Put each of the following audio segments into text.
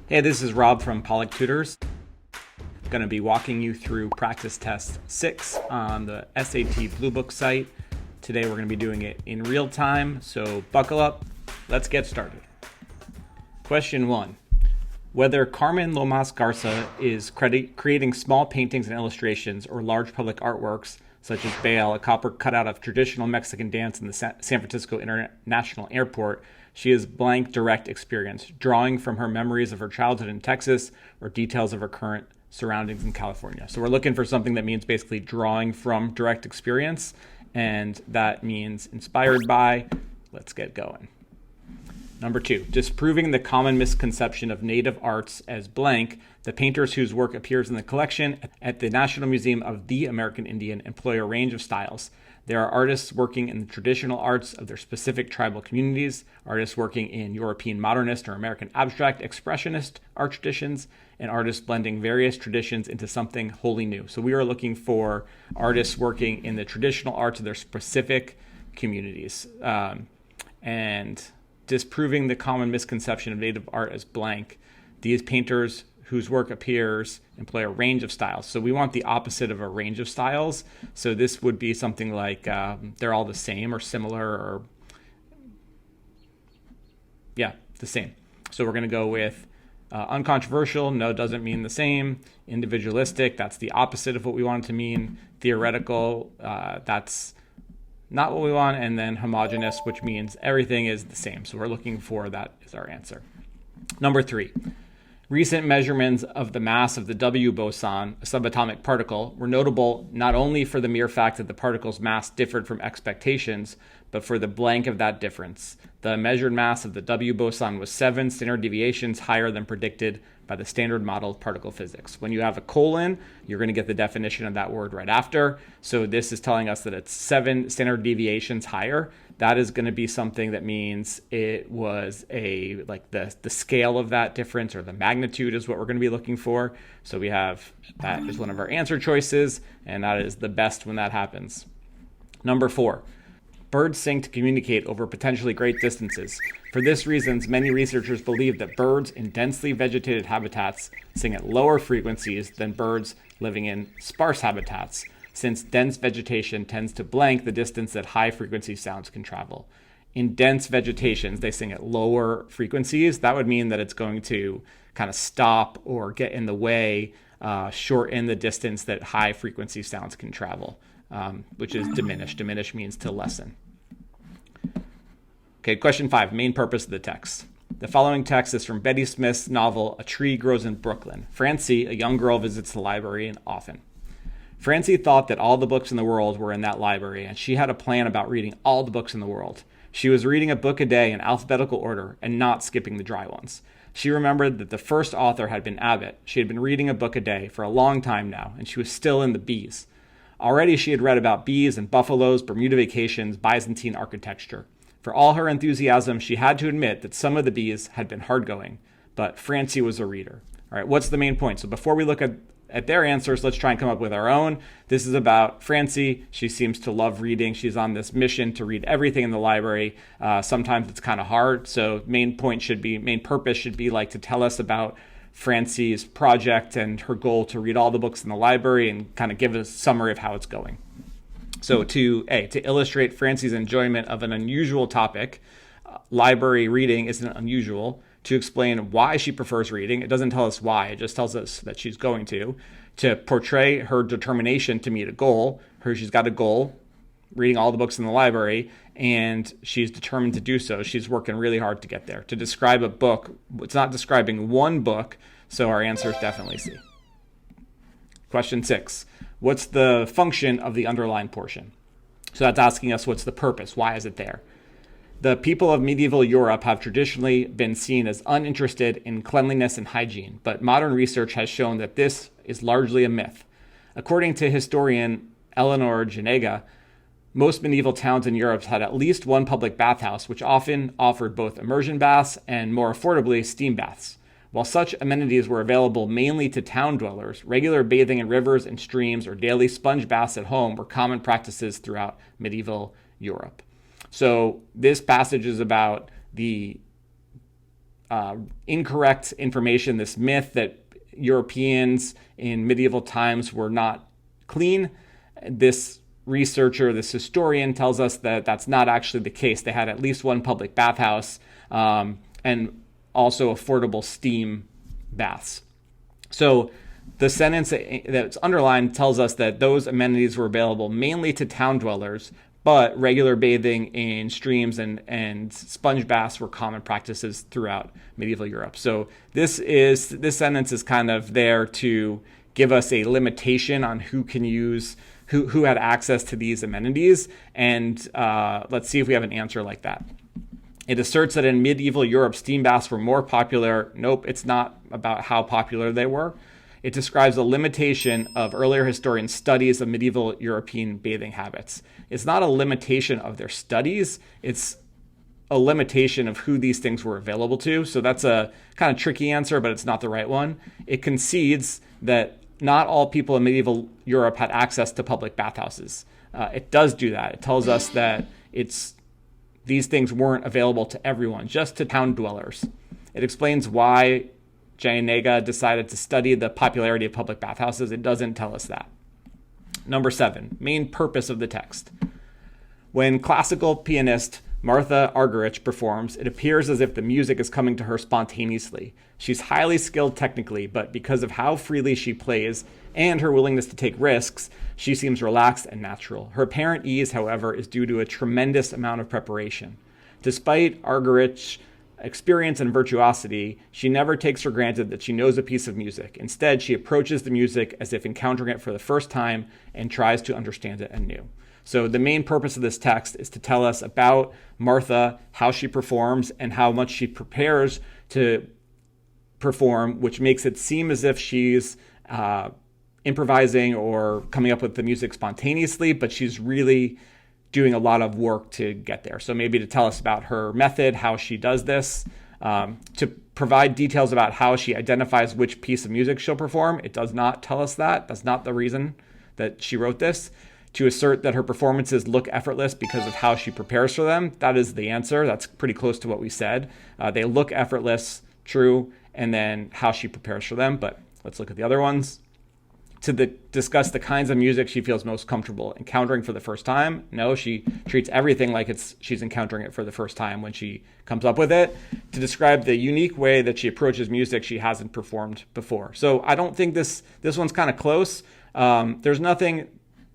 Hey, this is Rob from Pollak Tutors. I'm going to be walking you through practice test 6 on the SAT Bluebook site. Today we're going to be doing it in real time, so buckle up. Let's get started. Question 1. Whether Carmen Lomas Garza is creating small paintings and illustrations or large public artworks, such as Baal, a copper cutout of traditional Mexican dance in the San Francisco International Airport, she has blank direct experience, drawing from her memories of her childhood in Texas or details of her current surroundings in California. So we're looking for something that means basically drawing from direct experience, and that means inspired by. Let's get going. Number 2, disproving the common misconception of native arts as blank. The painters whose work appears in the collection at the National Museum of the American Indian employ a range of styles. There are artists working in the traditional arts of their specific tribal communities, artists working in European modernist or American abstract expressionist art traditions, and artists blending various traditions into something wholly new. So we are looking for artists working in the traditional arts of their specific communities. And disproving the common misconception of native art as blank. These painters whose work appears employ a range of styles. So we want the opposite of a range of styles. So this would be something like they're all the same or similar or, the same. So we're going to go with uncontroversial. No, doesn't mean the same. Individualistic, that's the opposite of what we want it to mean. Theoretical, that's not what we want. And then homogeneous, which means everything is the same. So we're looking for that is our answer. Number 3, recent measurements of the mass of the W boson, a subatomic particle, were notable not only for the mere fact that the particle's mass differed from expectations, but for the blank of that difference. The measured mass of the W boson was 7 standard deviations higher than predicted by the standard model of particle physics. When you have a colon, you're going to get the definition of that word right after. So this is telling us that it's 7 standard deviations higher. That is going to be something that means it was the scale of that difference, or the magnitude is what we're going to be looking for. So we have that is one of our answer choices, and that is the best when that happens. Number 4. Birds sing to communicate over potentially great distances. For this reason, many researchers believe that birds in densely vegetated habitats sing at lower frequencies than birds living in sparse habitats, since dense vegetation tends to blank the distance that high-frequency sounds can travel. In dense vegetations, they sing at lower frequencies. That would mean that it's going to kind of stop or get in the way, shorten the distance that high-frequency sounds can travel. Which is diminish. Diminish means to lessen. Okay, question 5, main purpose of the text. The following text is from Betty Smith's novel, A Tree Grows in Brooklyn. Francie, a young girl, visits the library often. Francie thought that all the books in the world were in that library, and she had a plan about reading all the books in the world. She was reading a book a day in alphabetical order and not skipping the dry ones. She remembered that the first author had been Abbott. She had been reading a book a day for a long time now, and she was still in the bees. Already she had read about bees and buffaloes, Bermuda vacations, Byzantine architecture. For all her enthusiasm, she had to admit that some of the bees had been hard-going, but Francie was a reader. All right, what's the main point? So before we look at their answers, let's try and come up with our own. This is about Francie. She seems to love reading. She's on this mission to read everything in the library. Sometimes it's kind of hard, so main purpose should be like to tell us about Francie's project and her goal to read all the books in the library and kind of give a summary of how it's going. So to illustrate Francie's enjoyment of an unusual topic, library reading isn't unusual. To explain why she prefers reading, it doesn't tell us why, it just tells us that she's going to portray her determination to meet a goal. She's got a goal, reading all the books in the library, and she's determined to do so. She's working really hard to get there. To describe a book, it's not describing one book, so our answer is definitely C. Question 6. What's the function of the underlined portion? So that's asking us what's the purpose, why is it there? The people of medieval Europe have traditionally been seen as uninterested in cleanliness and hygiene, but modern research has shown that this is largely a myth. According to historian Eleanor Janega, most medieval towns in Europe had at least one public bathhouse, which often offered both immersion baths and, more affordably, steam baths. While such amenities were available mainly to town dwellers, regular bathing in rivers and streams or daily sponge baths at home were common practices throughout medieval Europe. So this passage is about the incorrect information, this myth that Europeans in medieval times were not clean. This researcher, this historian, tells us that that's not actually the case. They had at least one public bathhouse and also affordable steam baths. So the sentence that's underlined tells us that those amenities were available mainly to town dwellers, but regular bathing in streams and sponge baths were common practices throughout medieval Europe. So this sentence is kind of there to give us a limitation on who can use, who had access to these amenities. And let's see if we have an answer like that. It asserts that in medieval Europe, steam baths were more popular. Nope, it's not about how popular they were. It describes a limitation of earlier historians' studies of medieval European bathing habits. It's not a limitation of their studies. It's a limitation of who these things were available to. So that's a kind of tricky answer, but it's not the right one. It concedes that not all people in medieval Europe had access to public bathhouses. It does do that. It tells us that these things weren't available to everyone, just to town dwellers. It explains why Jaenega decided to study the popularity of public bathhouses. It doesn't tell us that. Number 7, main purpose of the text. When classical pianist Martha Argerich performs, it appears as if the music is coming to her spontaneously. She's highly skilled technically, but because of how freely she plays and her willingness to take risks, she seems relaxed and natural. Her apparent ease, however, is due to a tremendous amount of preparation. Despite Argerich's experience and virtuosity, she never takes for granted that she knows a piece of music. Instead, she approaches the music as if encountering it for the first time and tries to understand it anew. So the main purpose of this text is to tell us about Martha, how she performs, and how much she prepares to perform, which makes it seem as if she's improvising or coming up with the music spontaneously, but she's really doing a lot of work to get there. So maybe to tell us about her method, how she does this, to provide details about how she identifies which piece of music she'll perform. It does not tell us that. That's not the reason that she wrote this. To assert that her performances look effortless because of how she prepares for them, that is the answer. That's pretty close to what we said. They look effortless, true, and then how she prepares for them. But let's look at the other ones. To discuss the kinds of music she feels most comfortable encountering for the first time. No, she treats everything like she's encountering it for the first time when she comes up with it. To describe the unique way that she approaches music she hasn't performed before. So I don't think this one's kind of close. There's nothing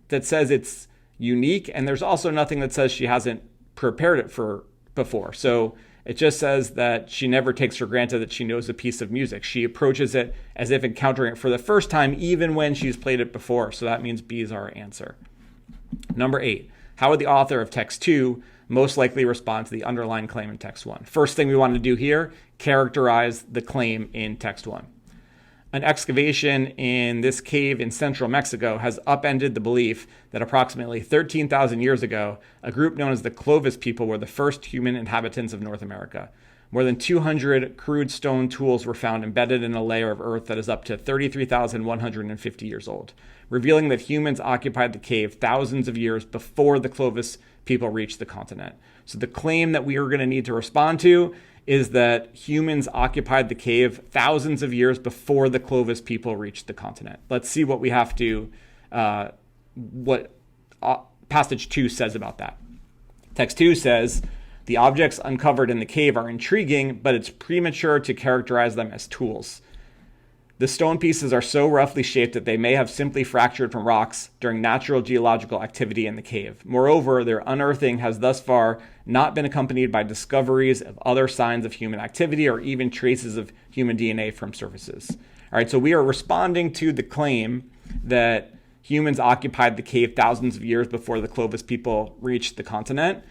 that says it's unique, and there's also nothing that says she hasn't prepared it for before. So it just says that she never takes for granted that she knows a piece of music. She approaches it as if encountering it for the first time, even when she's played it before. So that means B is our answer. Number 8, how would the author of text 2 most likely respond to the underlying claim in text 1? First thing we want to do here, characterize the claim in text 1. An excavation in this cave in central Mexico has upended the belief that approximately 13,000 years ago, a group known as the Clovis people were the first human inhabitants of North America. More than 200 crude stone tools were found embedded in a layer of earth that is up to 33,150 years old, revealing that humans occupied the cave thousands of years before the Clovis people reached the continent. So the claim that we are going to need to respond to is that humans occupied the cave thousands of years before the Clovis people reached the continent. Let's see what we have to, what passage 2 says about that. Text 2 says, the objects uncovered in the cave are intriguing, but it's premature to characterize them as tools. The stone pieces are so roughly shaped that they may have simply fractured from rocks during natural geological activity in the cave. Moreover, their unearthing has thus far not been accompanied by discoveries of other signs of human activity or even traces of human DNA from surfaces. All right, so we are responding to the claim that humans occupied the cave thousands of years before the Clovis people reached the continent.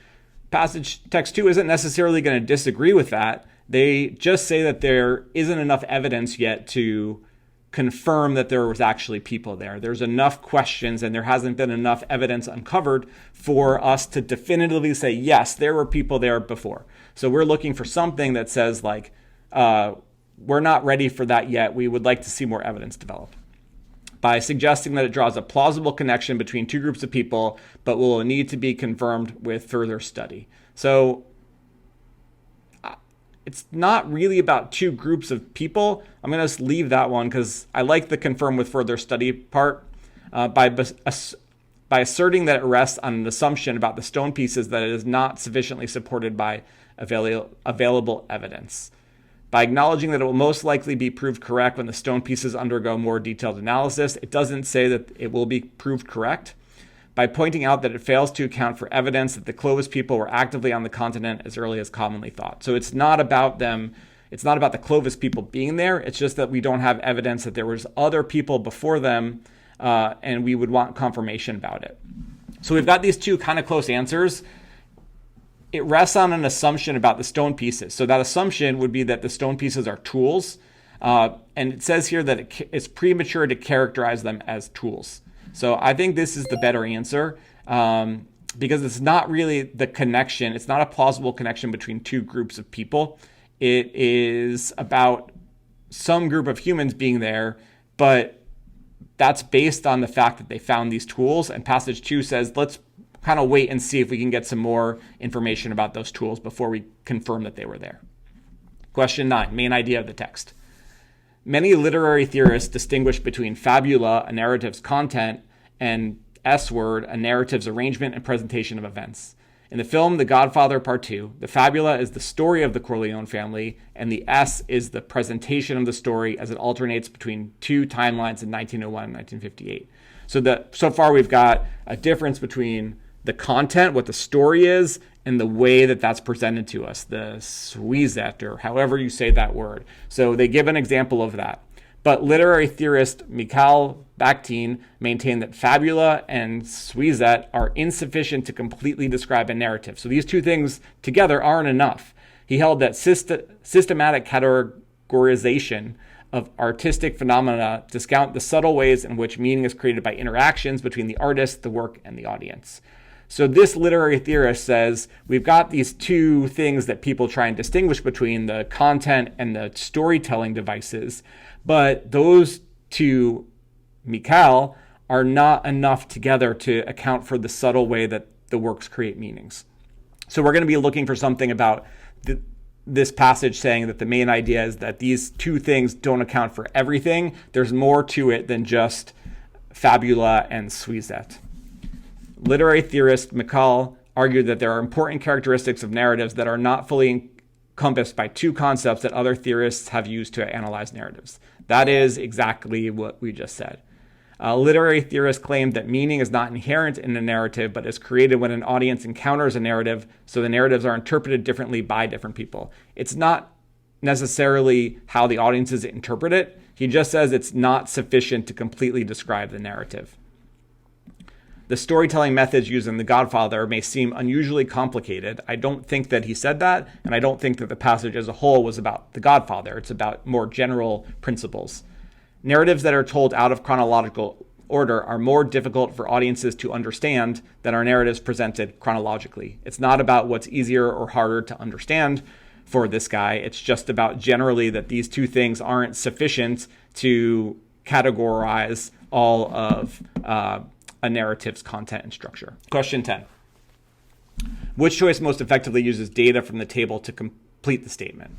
Passage text 2 isn't necessarily going to disagree with that. They just say that there isn't enough evidence yet to confirm that there was actually people there. There's enough questions and there hasn't been enough evidence uncovered for us to definitively say, yes, there were people there before. So we're looking for something that says like, we're not ready for that yet. We would like to see more evidence develop. By suggesting that it draws a plausible connection between two groups of people, but will need to be confirmed with further study. So it's not really about two groups of people. I'm going to just leave that one because I like the confirm with further study part. By asserting that it rests on an assumption about the stone pieces that it is not sufficiently supported by available evidence. By acknowledging that it will most likely be proved correct when the stone pieces undergo more detailed analysis, it doesn't say that it will be proved correct. By pointing out that it fails to account for evidence that the Clovis people were actively on the continent as early as commonly thought. So it's not about them. It's not about the Clovis people being there. It's just that we don't have evidence that there was other people before them, and we would want confirmation about it. So we've got these two kind of close answers. It rests on an assumption about the stone pieces. So that assumption would be that the stone pieces are tools. And it says here that it's premature to characterize them as tools. So I think this is the better answer because it's not really the connection. It's not a plausible connection between two groups of people. It is about some group of humans being there, but that's based on the fact that they found these tools. And passage 2 says, let's kind of wait and see if we can get some more information about those tools before we confirm that they were there. Question 9, main idea of the text. Many literary theorists distinguish between fabula, a narrative's content, and S-word, a narrative's arrangement and presentation of events. In the film The Godfather Part 2, the fabula is the story of the Corleone family, and the S is the presentation of the story as it alternates between two timelines in 1901 and 1958. So far we've got a difference between the content, what the story is, and the way that that's presented to us, the suizet, or however you say that word. So they give an example of that. But literary theorist Mikhail Bakhtin maintained that fabula and suizet are insufficient to completely describe a narrative. So these two things together aren't enough. He held that systematic categorization of artistic phenomena discount the subtle ways in which meaning is created by interactions between the artist, the work, and the audience. So this literary theorist says we've got these two things that people try and distinguish between, the content and the storytelling devices, but those two, Mikhail, are not enough together to account for the subtle way that the works create meanings. So we're going to be looking for something about this passage saying that the main idea is that these two things don't account for everything. There's more to it than just fabula and suizet. Literary theorist Mikhail argued that there are important characteristics of narratives that are not fully encompassed by two concepts that other theorists have used to analyze narratives. That is exactly what we just said. Literary theorists claimed that meaning is not inherent in a narrative, but is created when an audience encounters a narrative, so the narratives are interpreted differently by different people. It's not necessarily how the audiences interpret it. He just says it's not sufficient to completely describe the narrative. The storytelling methods used in The Godfather may seem unusually complicated. I don't think that he said that, and I don't think that the passage as a whole was about The Godfather. It's about more general principles. Narratives that are told out of chronological order are more difficult for audiences to understand than are narratives presented chronologically. It's not about what's easier or harder to understand for this guy. It's just about generally that these two things aren't sufficient to categorize all of a narrative's content and structure. Question 10. Which choice most effectively uses data from the table to complete the statement?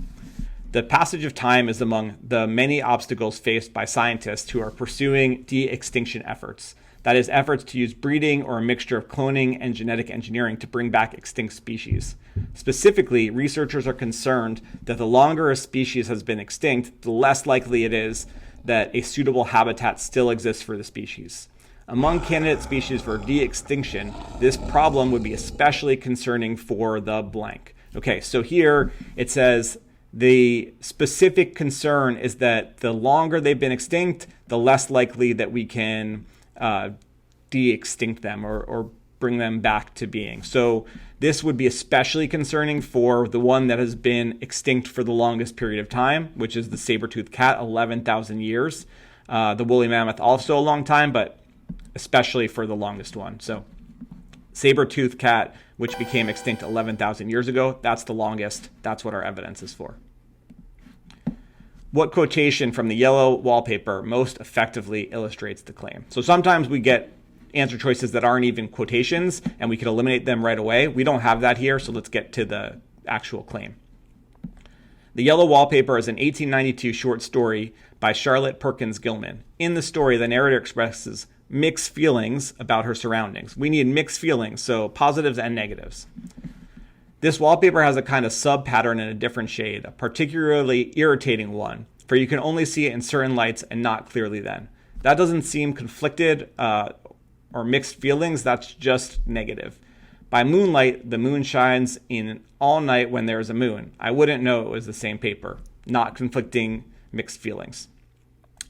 The passage of time is among the many obstacles faced by scientists who are pursuing de-extinction efforts. That is, efforts to use breeding or a mixture of cloning and genetic engineering to bring back extinct species. Specifically, researchers are concerned that the longer a species has been extinct, the less likely it is that a suitable habitat still exists for the species. Among candidate species for de-extinction, this problem would be especially concerning for the blank. Okay, so here it says the specific concern is that the longer they've been extinct, the less likely that we can de-extinct them or bring them back to being. So this would be especially concerning for the one that has been extinct for the longest period of time, which is the saber-toothed cat, 11,000 years. The woolly mammoth also a long time, but especially for the longest one. So saber-toothed cat, which became extinct 11,000 years ago, that's the longest. That's what our evidence is for. What quotation from the yellow wallpaper most effectively illustrates the claim? So sometimes we get answer choices that aren't even quotations, and we could eliminate them right away. We don't have that here, so let's get to the actual claim. The yellow wallpaper is an 1892 short story by Charlotte Perkins Gilman. In the story, the narrator expresses mixed feelings about her surroundings. We need mixed feelings, so positives and negatives. This wallpaper has a kind of sub-pattern in a different shade, a particularly irritating one, for you can only see it in certain lights and not clearly then. That doesn't seem conflicted or mixed feelings, that's just negative. By moonlight, the moon shines in all night when there is a moon. I wouldn't know it was the same paper. Not conflicting mixed feelings.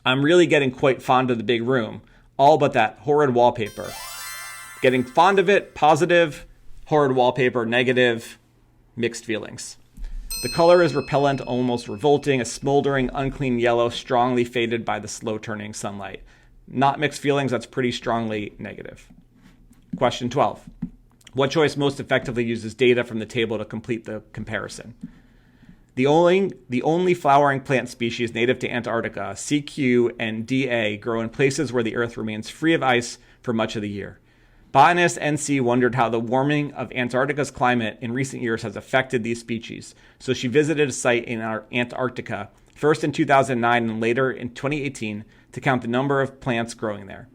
I'm really getting quite fond of the big room, all but that horrid wallpaper. Getting fond of it, positive, horrid wallpaper, negative, mixed feelings. The color is repellent, almost revolting, a smoldering, unclean yellow, strongly faded by the slow turning sunlight. Not mixed feelings, that's pretty strongly negative. Question 12. What choice most effectively uses data from the table to complete the comparison? The only flowering plant species native to Antarctica, CQ and DA, grow in places where the Earth remains free of ice for much of the year. Botanist NC wondered how the warming of Antarctica's climate in recent years has affected these species, so she visited a site in Antarctica, first in 2009 and later in 2018, to count the number of plants growing there.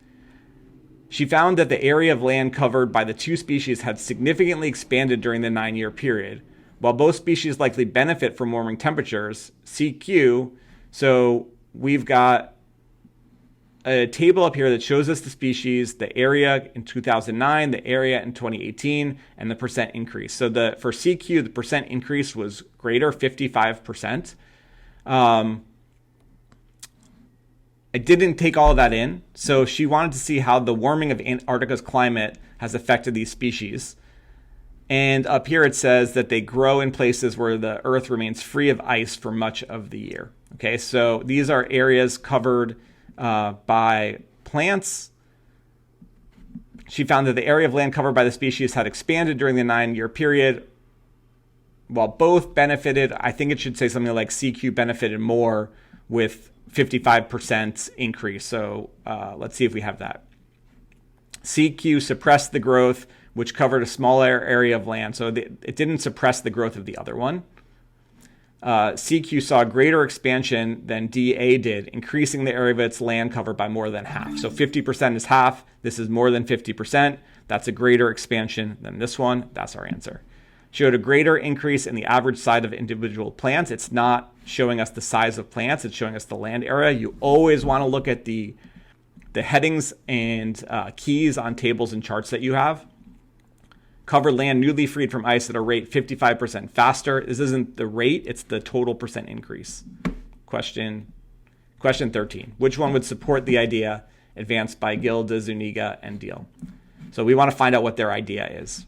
She found that the area of land covered by the two species had significantly expanded during the 9-year period. While both species likely benefit from warming temperatures, CQ, so we've got a table up here that shows us the species, the area in 2009, the area in 2018, and the percent increase. So for CQ, the percent increase was greater, 55%. I didn't take all of that in, so she wanted to see how the warming of Antarctica's climate has affected these species. And up here it says that they grow in places where the Earth remains free of ice for much of the year. Okay, so these are areas covered by plants. She found that the area of land covered by the species had expanded during the 9-year period. While both benefited, I think it should say something like CQ benefited more with 55% increase. So let's see if we have that. CQ suppressed the growth, which covered a smaller area of land. So it didn't suppress the growth of the other one. CQ saw greater expansion than DA did, increasing the area of its land covered by more than half. So 50% is half. This is more than 50%. That's a greater expansion than this one. That's our answer. Showed a greater increase in the average size of individual plants. It's not showing us the size of plants. It's showing us the land area. You always want to look at the headings and keys on tables and charts that you have. Covered land newly freed from ice at a rate 55% faster. This isn't the rate, it's the total percent increase. Question 13. Which one would support the idea advanced by Gilda, Zuniga, and Deal? So we want to find out what their idea is.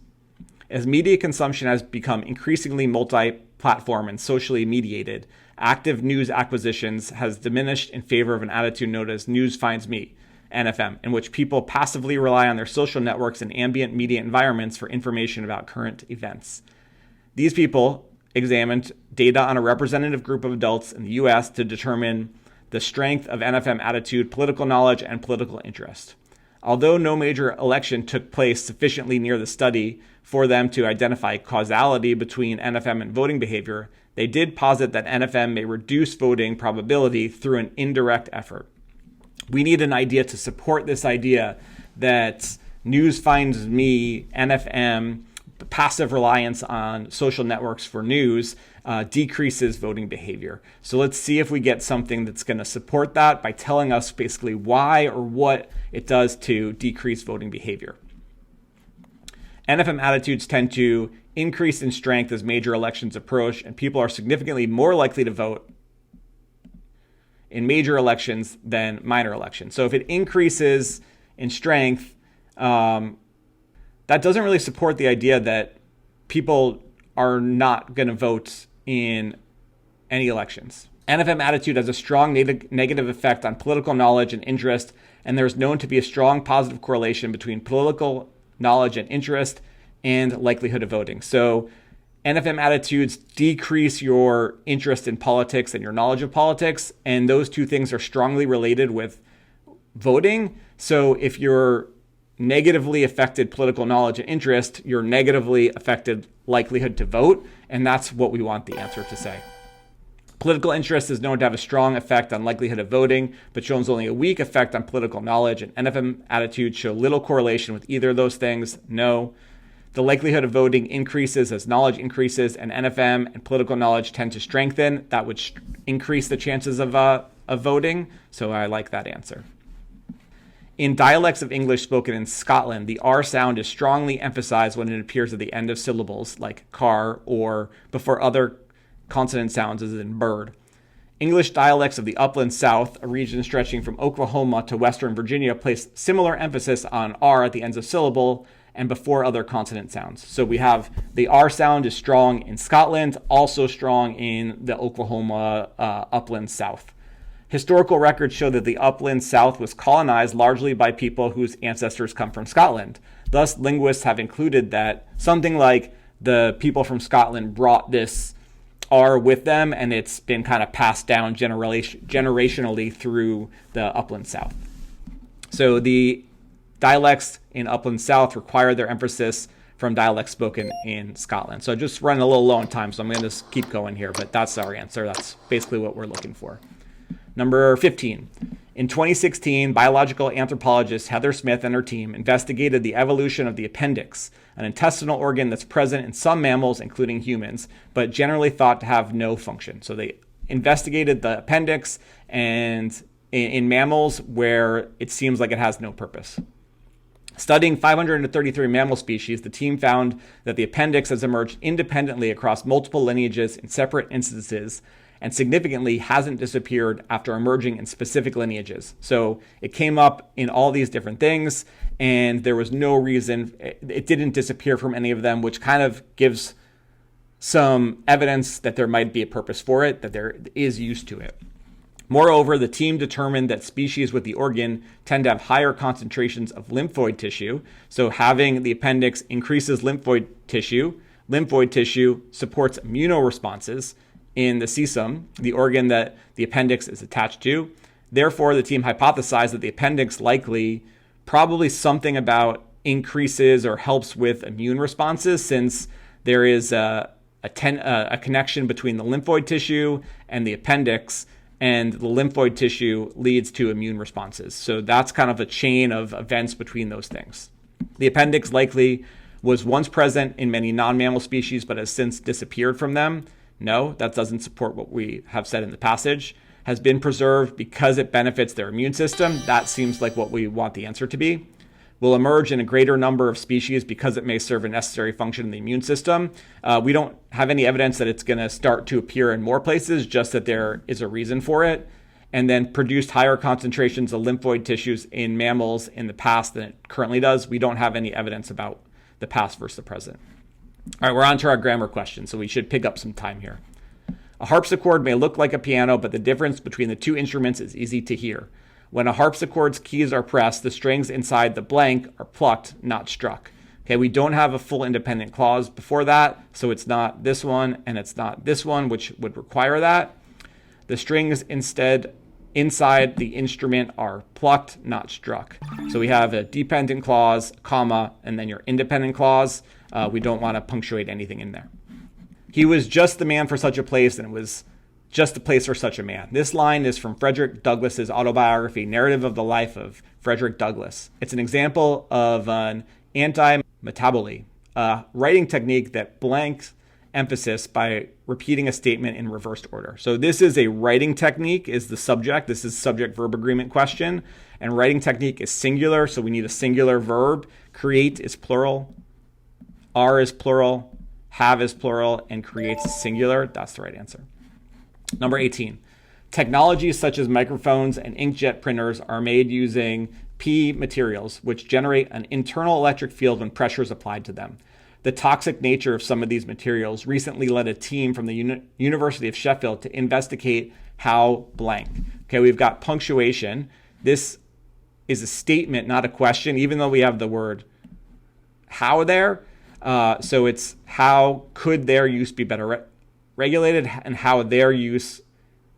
As media consumption has become increasingly multi-platform and socially mediated, active news acquisitions has diminished in favor of an attitude known as News Finds Me, NFM, in which people passively rely on their social networks and ambient media environments for information about current events. These people examined data on a representative group of adults in the U.S. to determine the strength of NFM attitude, political knowledge, and political interest. Although no major election took place sufficiently near the study for them to identify causality between NFM and voting behavior, they did posit that NFM may reduce voting probability through an indirect effort. We need an idea to support this idea that News Finds Me, NFM, passive reliance on social networks for news decreases voting behavior. So let's see if we get something that's going to support that by telling us basically why or what it does to decrease voting behavior. NFM attitudes tend to increase in strength as major elections approach, and people are significantly more likely to vote in major elections than minor elections. So if it increases in strength, that doesn't really support the idea that people are not going to vote in any elections. NFM attitude has a strong negative effect on political knowledge and interest, and there is known to be a strong positive correlation between political knowledge and interest and likelihood of voting. So NFM attitudes decrease your interest in politics and your knowledge of politics, and those two things are strongly related with voting. So if you're negatively affected political knowledge and interest, you're negatively affected likelihood to vote, and that's what we want the answer to say. Political interest is known to have a strong effect on likelihood of voting, but shows only a weak effect on political knowledge, and NFM attitudes show little correlation with either of those things. No. The likelihood of voting increases as knowledge increases, and NFM and political knowledge tend to strengthen. That would increase the chances of voting, so I like that answer. In dialects of English spoken in Scotland, the R sound is strongly emphasized when it appears at the end of syllables, like car, or before other consonant sounds, as in bird. English dialects of the upland South, a region stretching from Oklahoma to western Virginia, place similar emphasis on R at the ends of syllable and before other consonant sounds. So we have the R sound is strong in Scotland, also strong in the Oklahoma upland South. Historical records show that the upland South was colonized largely by people whose ancestors come from Scotland. Thus, linguists have included that something like the people from Scotland brought this R with them, and it's been kind of passed down generationally through the upland South. So the dialects in upland South require their emphasis from dialects spoken in Scotland. So just running a little low on time, so I'm going to just keep going here, but that's our answer. That's basically what we're looking for. Number 15. In 2016, biological anthropologist Heather Smith and her team investigated the evolution of the appendix, an intestinal organ that's present in some mammals, including humans, but generally thought to have no function. So they investigated the appendix and in mammals where it seems like it has no purpose. Studying 533 mammal species, the team found that the appendix has emerged independently across multiple lineages in separate instances, and significantly hasn't disappeared after emerging in specific lineages. So it came up in all these different things, and there was no reason, it didn't disappear from any of them, which kind of gives some evidence that there might be a purpose for it, that there is use to it. Moreover, the team determined that species with the organ tend to have higher concentrations of lymphoid tissue. So having the appendix increases lymphoid tissue. Lymphoid tissue supports immunoresponses in the cecum, the organ that the appendix is attached to. Therefore, the team hypothesized that the appendix probably something about increases or helps with immune responses, since there is a connection between the lymphoid tissue and the appendix, and the lymphoid tissue leads to immune responses. So that's kind of a chain of events between those things. The appendix likely was once present in many non-mammal species, but has since disappeared from them. No, that doesn't support what we have said in the passage. Has been preserved because it benefits their immune system. That seems like what we want the answer to be. Will emerge in a greater number of species because it may serve a necessary function in the immune system. We don't have any evidence that it's going to start to appear in more places, just that there is a reason for it. And then produced higher concentrations of lymphoid tissues in mammals in the past than it currently does. We don't have any evidence about the past versus the present. All right, we're on to our grammar question, so we should pick up some time here. A harpsichord may look like a piano, but the difference between the two instruments is easy to hear. When a harpsichord's keys are pressed, the strings inside the blank are plucked, not struck. Okay, we don't have a full independent clause before that, so it's not this one and it's not this one, which would require that. The strings instead inside the instrument are plucked, not struck. So we have a dependent clause, comma, and then your independent clause. We don't want to punctuate anything in there. He was just the man for such a place, and it was just the place for such a man. This line is from Frederick Douglass's autobiography, Narrative of the Life of Frederick Douglass. It's an example of an anti-metaboly, a writing technique that blanks emphasis by repeating a statement in reversed order. So this is a writing technique, is the subject. This is subject-verb agreement question. And writing technique is singular, so we need a singular verb. Create is plural. Are is plural. Have is plural. And creates is singular. That's the right answer. Number 18. Technologies such as microphones and inkjet printers are made using P materials, which generate an internal electric field when pressure is applied to them. The toxic nature of some of these materials recently led a team from the University of Sheffield to investigate how blank. Okay, we've got punctuation. This is a statement, not a question, even though we have the word how there. So it's how could their use be better regulated, and how their use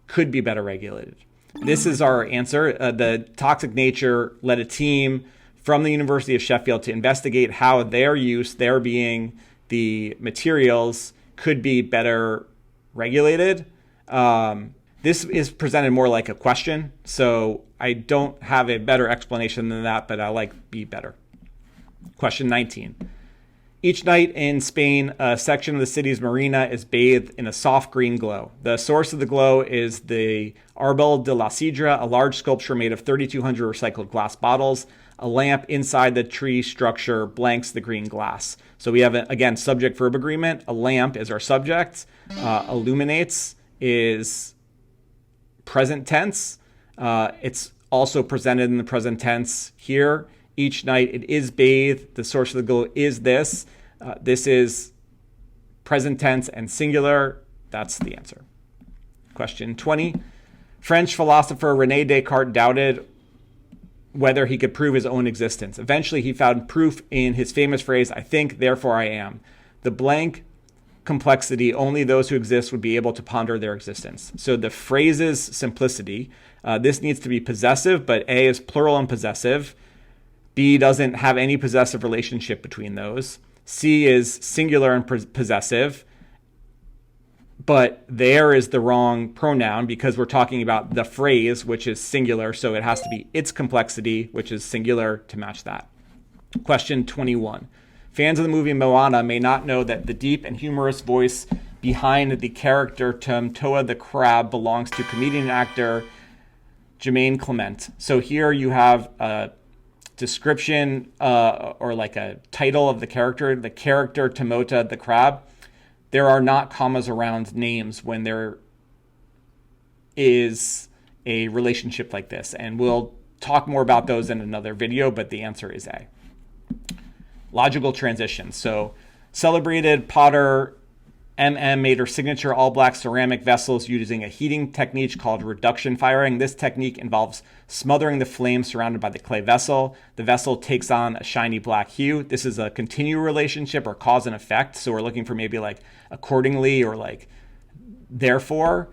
could be better regulated. This is our answer. The toxic nature led a team from the University of Sheffield to investigate how their use, their being the materials, could be better regulated. This is presented more like a question, so I don't have a better explanation than that, but I like B better. Question 19. Each night in Spain, a section of the city's marina is bathed in a soft green glow. The source of the glow is the Arbel de la Sidra, a large sculpture made of 3,200 recycled glass bottles. A lamp inside the tree structure blanks the green glass. So we have, again, subject-verb agreement. A lamp is our subject. Illuminates is present tense. It's also presented in the present tense here. Each night it is bathed. The source of the glow is this. This is present tense and singular. That's the answer. Question 20. French philosopher René Descartes doubted whether he could prove his own existence. Eventually, he found proof in his famous phrase, "I think, therefore I am." The blank complexity, only those who exist would be able to ponder their existence. So the phrase's simplicity, this needs to be possessive, but A is plural and possessive. B doesn't have any possessive relationship between those. C is singular and possessive, but there is the wrong pronoun because we're talking about the phrase, which is singular, so it has to be its complexity, which is singular, to match that. Question 21. Fans of the movie Moana may not know that the deep and humorous voice behind the character Toa the crab belongs to comedian and actor Jermaine Clement. So here you have a description or like a title of the character Timota the crab. There are not commas around names when there is a relationship like this. And we'll talk more about those in another video, but the answer is A. Logical transition. So celebrated potter MM made her signature all-black ceramic vessels using a heating technique called reduction firing. This technique involves smothering the flame surrounded by the clay vessel. The vessel takes on a shiny black hue. This is a continual relationship or cause and effect. So we're looking for maybe like accordingly or like therefore,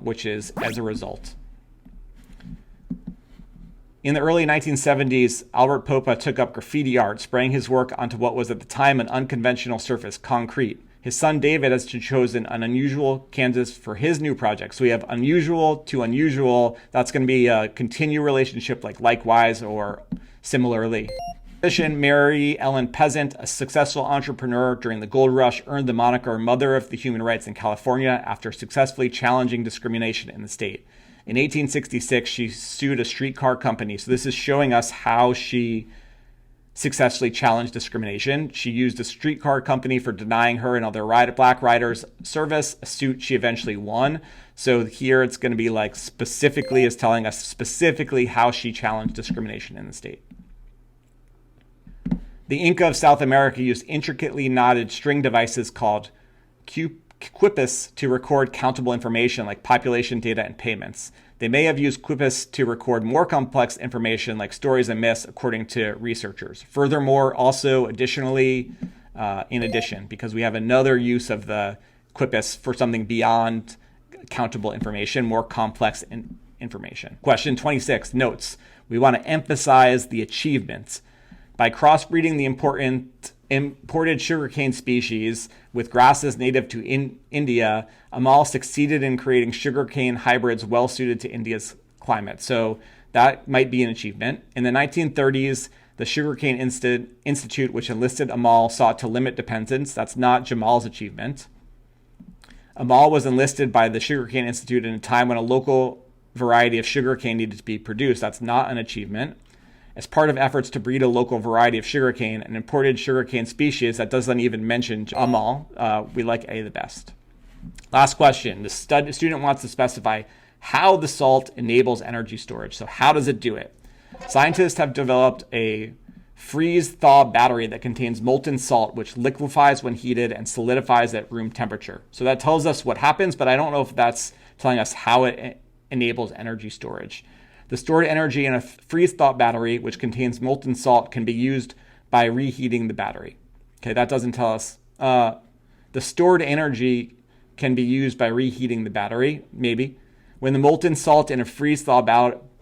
which is as a result. In the early 1970s, Albert Popa took up graffiti art, spraying his work onto what was at the time an unconventional surface, concrete. His son David has chosen an unusual canvas for his new project. So we have unusual to unusual. That's going to be a continued relationship like likewise or similarly. Mary Ellen Peasant, a successful entrepreneur during the gold rush, earned the moniker Mother of the Human Rights in California after successfully challenging discrimination in the state. In 1866, she sued a streetcar company. So this is showing us how she successfully challenged discrimination. She used a streetcar company for denying her and other black riders service, a suit she eventually won. So here it's going to be like specifically is telling us specifically how she challenged discrimination in the state. The Inca of South America used intricately knotted string devices called quipus to record countable information like population data and payments. They may have used quipus to record more complex information like stories and myths, according to researchers. Furthermore, also additionally, in addition, because we have another use of the quipus for something beyond countable information, more complex information. Question 26, notes. We want to emphasize the achievements. By crossbreeding the imported sugarcane species with grasses native to India, Amal succeeded in creating sugarcane hybrids well suited to India's climate. So that might be an achievement. In the 1930s, the Sugarcane Institute, which enlisted Amal, sought to limit dependence. That's not Jamal's achievement. Amal was enlisted by the Sugarcane Institute in a time when a local variety of sugarcane needed to be produced. That's not an achievement. As part of efforts to breed a local variety of sugarcane, an imported sugarcane species that doesn't even mention Amal, we like A the best. Last question. The student wants to specify how the salt enables energy storage. So how does it do it? Scientists have developed a freeze-thaw battery that contains molten salt, which liquefies when heated and solidifies at room temperature. So that tells us what happens, but I don't know if that's telling us how it enables energy storage. The stored energy in a freeze-thaw battery, which contains molten salt, can be used by reheating the battery. Okay, that doesn't tell us. The stored energy can be used by reheating the battery, maybe. When the molten salt in a freeze-thaw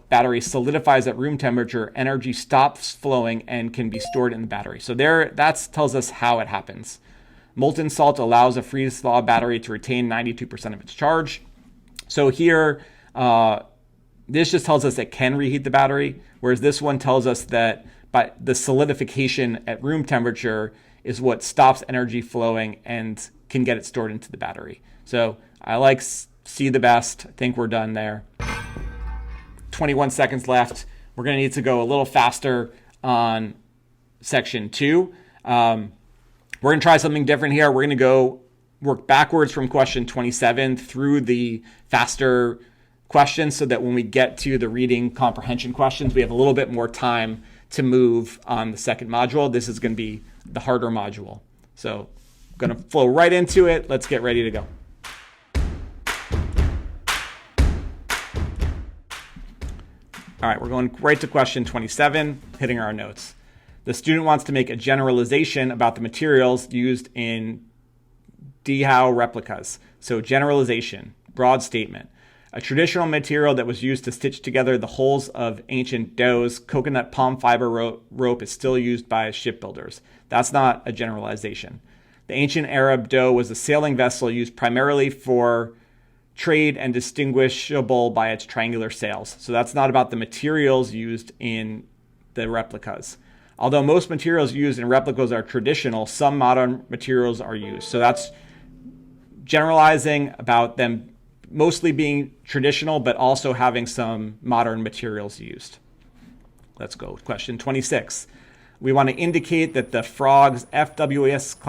battery solidifies at room temperature, energy stops flowing and can be stored in the battery. So that tells us how it happens. Molten salt allows a freeze-thaw battery to retain 92% of its charge. So here, this just tells us it can reheat the battery, whereas this one tells us that the solidification at room temperature is what stops energy flowing and can get it stored into the battery. So I like C the best. I think we're done there. 21 seconds left. We're going to need to go a little faster on section 2. We're going to try something different here. We're going to go work backwards from question 27 through the faster questions so that when we get to the reading comprehension questions, we have a little bit more time to move on the second module. This is going to be the harder module. So I'm going to flow right into it. Let's get ready to go. All right, we're going right to question 27, hitting our notes. The student wants to make a generalization about the materials used in Dehau replicas. So generalization, broad statement. A traditional material that was used to stitch together the hulls of ancient does, coconut palm fiber rope is still used by shipbuilders. That's not a generalization. The ancient Arab dough was a sailing vessel used primarily for trade and distinguishable by its triangular sails. So that's not about the materials used in the replicas. Although most materials used in replicas are traditional, some modern materials are used. So that's generalizing about them mostly being traditional, but also having some modern materials used. Let's go. Question 26. We want to indicate that the frog's FWS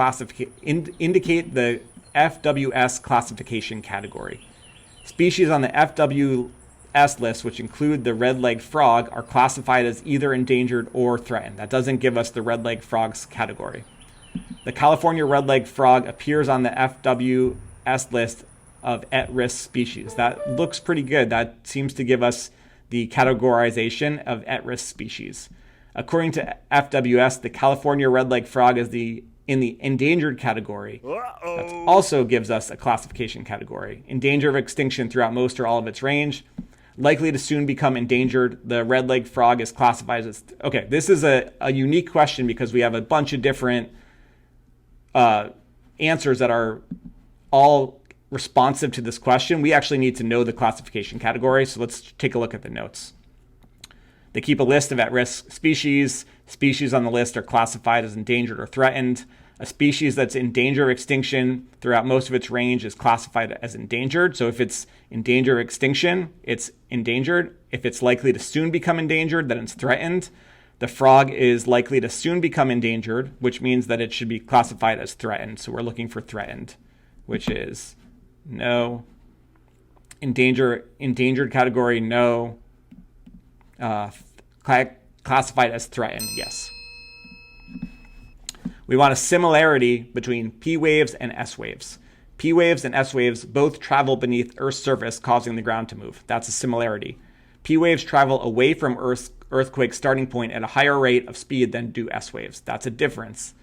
classification category. Species on the FWS list, which include the red-legged frog, are classified as either endangered or threatened. That doesn't give us the red-legged frogs category. The California red-legged frog appears on the FWS list of at-risk species. That looks pretty good. That seems to give us the categorization of at-risk species. According to FWS, the California red-legged frog is in the endangered category. That also gives us a classification category. In danger of extinction throughout most or all of its range. Likely to soon become endangered. The red-legged frog is classified as... Okay, this is a unique question because we have a bunch of different answers that are all responsive to this question. We actually need to know the classification category, so let's take a look at the notes. They keep a list of at-risk species. Species on the list are classified as endangered or threatened. A species that's in danger of extinction throughout most of its range is classified as endangered. So if it's in danger of extinction, it's endangered. If it's likely to soon become endangered, then it's threatened. The frog is likely to soon become endangered, which means that it should be classified as threatened. So we're looking for threatened, which is no. Endangered category, no. Classified as threatened, yes. We want a similarity between P waves and S waves. P waves and S waves both travel beneath Earth's surface, causing the ground to move. That's a similarity. P waves travel away from Earth's earthquake starting point at a higher rate of speed than do S waves. That's a difference.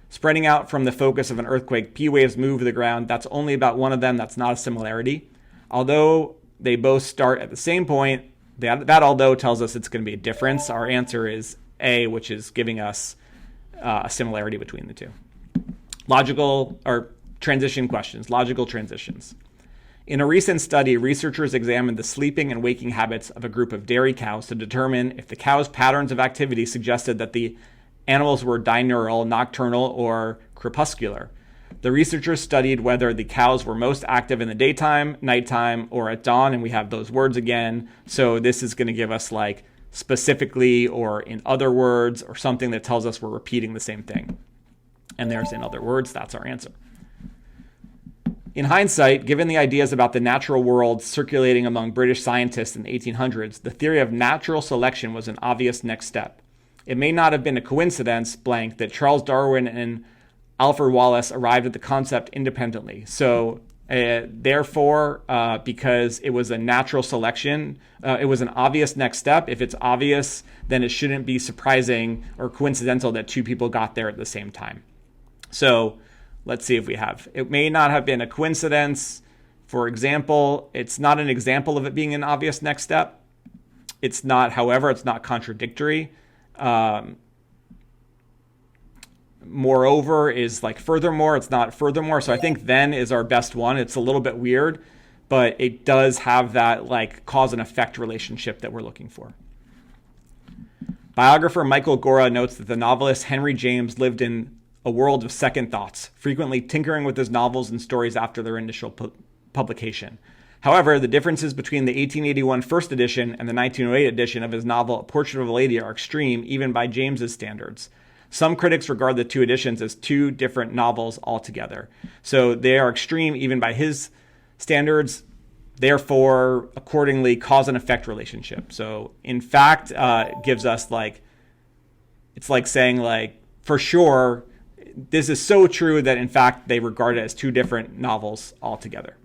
Spreading out from the focus of an earthquake, P waves move the ground. That's only about one of them. That's not a similarity. Although they both start at the same point, that although tells us it's going to be a difference. Our answer is A, which is giving us a similarity between the two. Logical or transition questions, logical transitions. In a recent study, researchers examined the sleeping and waking habits of a group of dairy cows to determine if the cows' patterns of activity suggested that the animals were diurnal, nocturnal, or crepuscular. The researchers studied whether the cows were most active in the daytime, nighttime, or at dawn, and we have those words again. So this is going to give us like specifically or in other words or something that tells us we're repeating the same thing. And there's in other words, that's our answer. In hindsight, given the ideas about the natural world circulating among British scientists in the 1800s, the theory of natural selection was an obvious next step. It may not have been a coincidence, blank, that Charles Darwin and Alfred Wallace arrived at the concept independently. So therefore, because it was a natural selection, it was an obvious next step. If it's obvious, then it shouldn't be surprising or coincidental that two people got there at the same time. So let's see if we have. It may not have been a coincidence. For example, it's not an example of it being an obvious next step. It's not, however, it's not contradictory. Moreover is like furthermore, it's not furthermore. So I think then is our best one. It's a little bit weird, but it does have that like cause and effect relationship that we're looking for. Biographer Michael Gora notes that the novelist Henry James lived in a world of second thoughts, frequently tinkering with his novels and stories after their initial publication. However, the differences between the 1881 first edition and the 1908 edition of his novel A Portrait of a Lady are extreme, even by James's standards. Some critics regard the two editions as two different novels altogether. So they are extreme even by his standards, therefore, accordingly, cause and effect relationship. So in fact, gives us like, it's like saying like, for sure, this is so true that in fact, they regard it as two different novels altogether.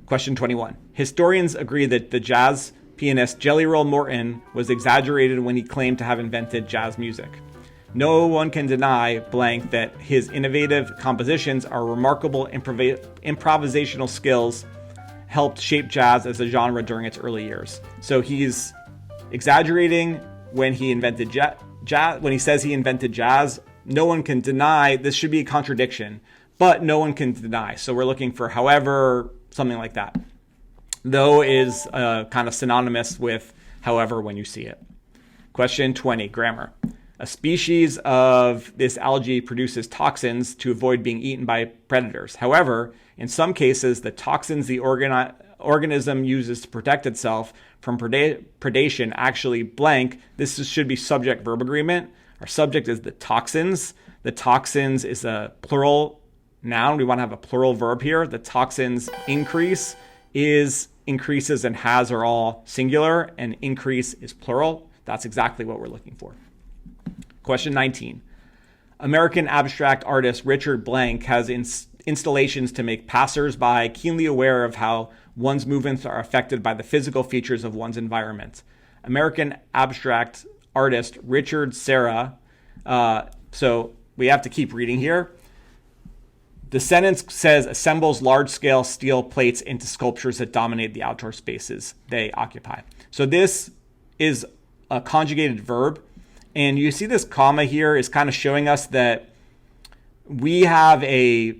Question 21. Historians agree that the jazz pianist Jelly Roll Morton was exaggerated when he claimed to have invented jazz music. No one can deny blank that his innovative compositions are remarkable improvisational skills helped shape jazz as a genre during its early years. So he's exaggerating when he invented jazz. When he says he invented jazz, no one can deny. This should be a contradiction, but no one can deny. So we're looking for however, something like that. Though is kind of synonymous with however when you see it. Question 20, grammar. A species of this algae produces toxins to avoid being eaten by predators. However, in some cases, the toxins the organism uses to protect itself from predation actually blank. This should be subject-verb agreement. Our subject is the toxins. The toxins is a plural noun. We want to have a plural verb here. The toxins increase is increases and has are all singular, and increase is plural. That's exactly what we're looking for. Question 19. American abstract artist Richard Blank has installations to make passers-by keenly aware of how one's movements are affected by the physical features of one's environment. American abstract artist Richard Serra. So we have to keep reading here. The sentence says assembles large-scale steel plates into sculptures that dominate the outdoor spaces they occupy. So this is a conjugated verb. And you see this comma here is kind of showing us that we have a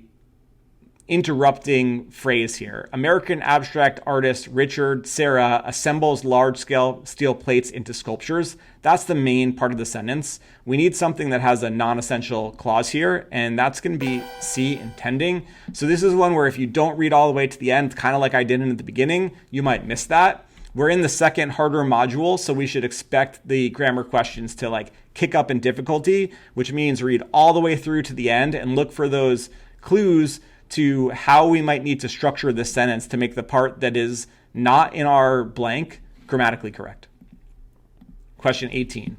interrupting phrase here. American abstract artist Richard Serra assembles large-scale steel plates into sculptures. That's the main part of the sentence. We need something that has a non-essential clause here, and that's going to be C, intending. So this is one where if you don't read all the way to the end, kind of like I did in the beginning, you might miss that. We're in the second harder module, so we should expect the grammar questions to like kick up in difficulty, which means read all the way through to the end and look for those clues to how we might need to structure this sentence to make the part that is not in our blank grammatically correct. Question 18.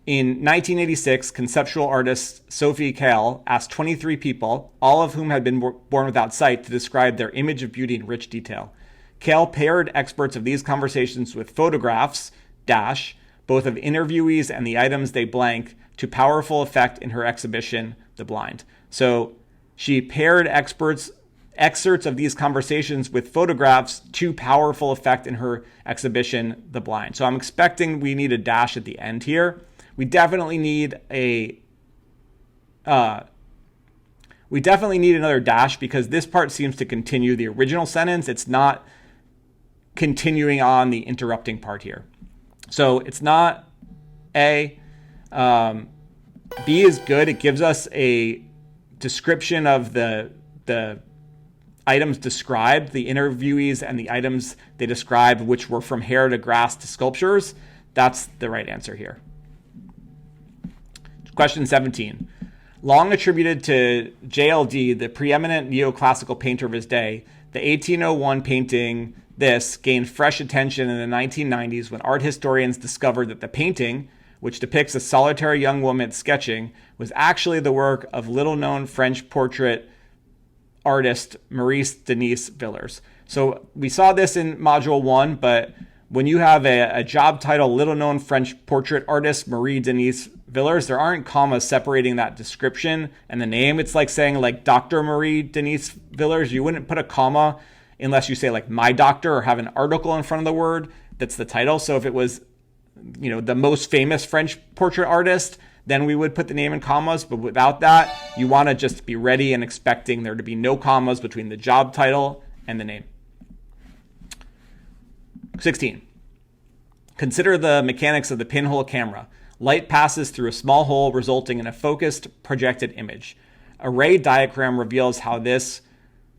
In 1986, conceptual artist Sophie Calle asked 23 people, all of whom had been born without sight, to describe their image of beauty in rich detail. Calle paired experts of these conversations with photographs, both of interviewees and the items they blank, to powerful effect in her exhibition, The Blind. So she paired excerpts of these conversations with photographs to powerful effect in her exhibition, The Blind. So I'm expecting we need a dash at the end here. We definitely need another dash because this part seems to continue the original sentence. It's not continuing on the interrupting part here. So it's not A. B is good. It gives us a description of the items described, the interviewees and the items they described, which were from hair to grass to sculptures. That's the right answer here. Question 17. Long attributed to JLD, the preeminent neoclassical painter of his day, the 1801 painting This gained fresh attention in the 1990s when art historians discovered that the painting, which depicts a solitary young woman sketching, was actually the work of little-known French portrait artist Maurice Denis Villers. So we saw this in Module 1, but when you have a job title, little-known French portrait artist Marie Denis Villers, there aren't commas separating that description and the name. It's like saying like Dr. Marie Denis Villers. You wouldn't put a comma unless you say like my doctor or have an article in front of the word that's the title. So if it was, the most famous French portrait artist, then we would put the name in commas. But without that, you want to just be ready and expecting there to be no commas between the job title and the name. 16. Consider the mechanics of the pinhole camera. Light passes through a small hole, resulting in a focused projected image. A ray diagram reveals how this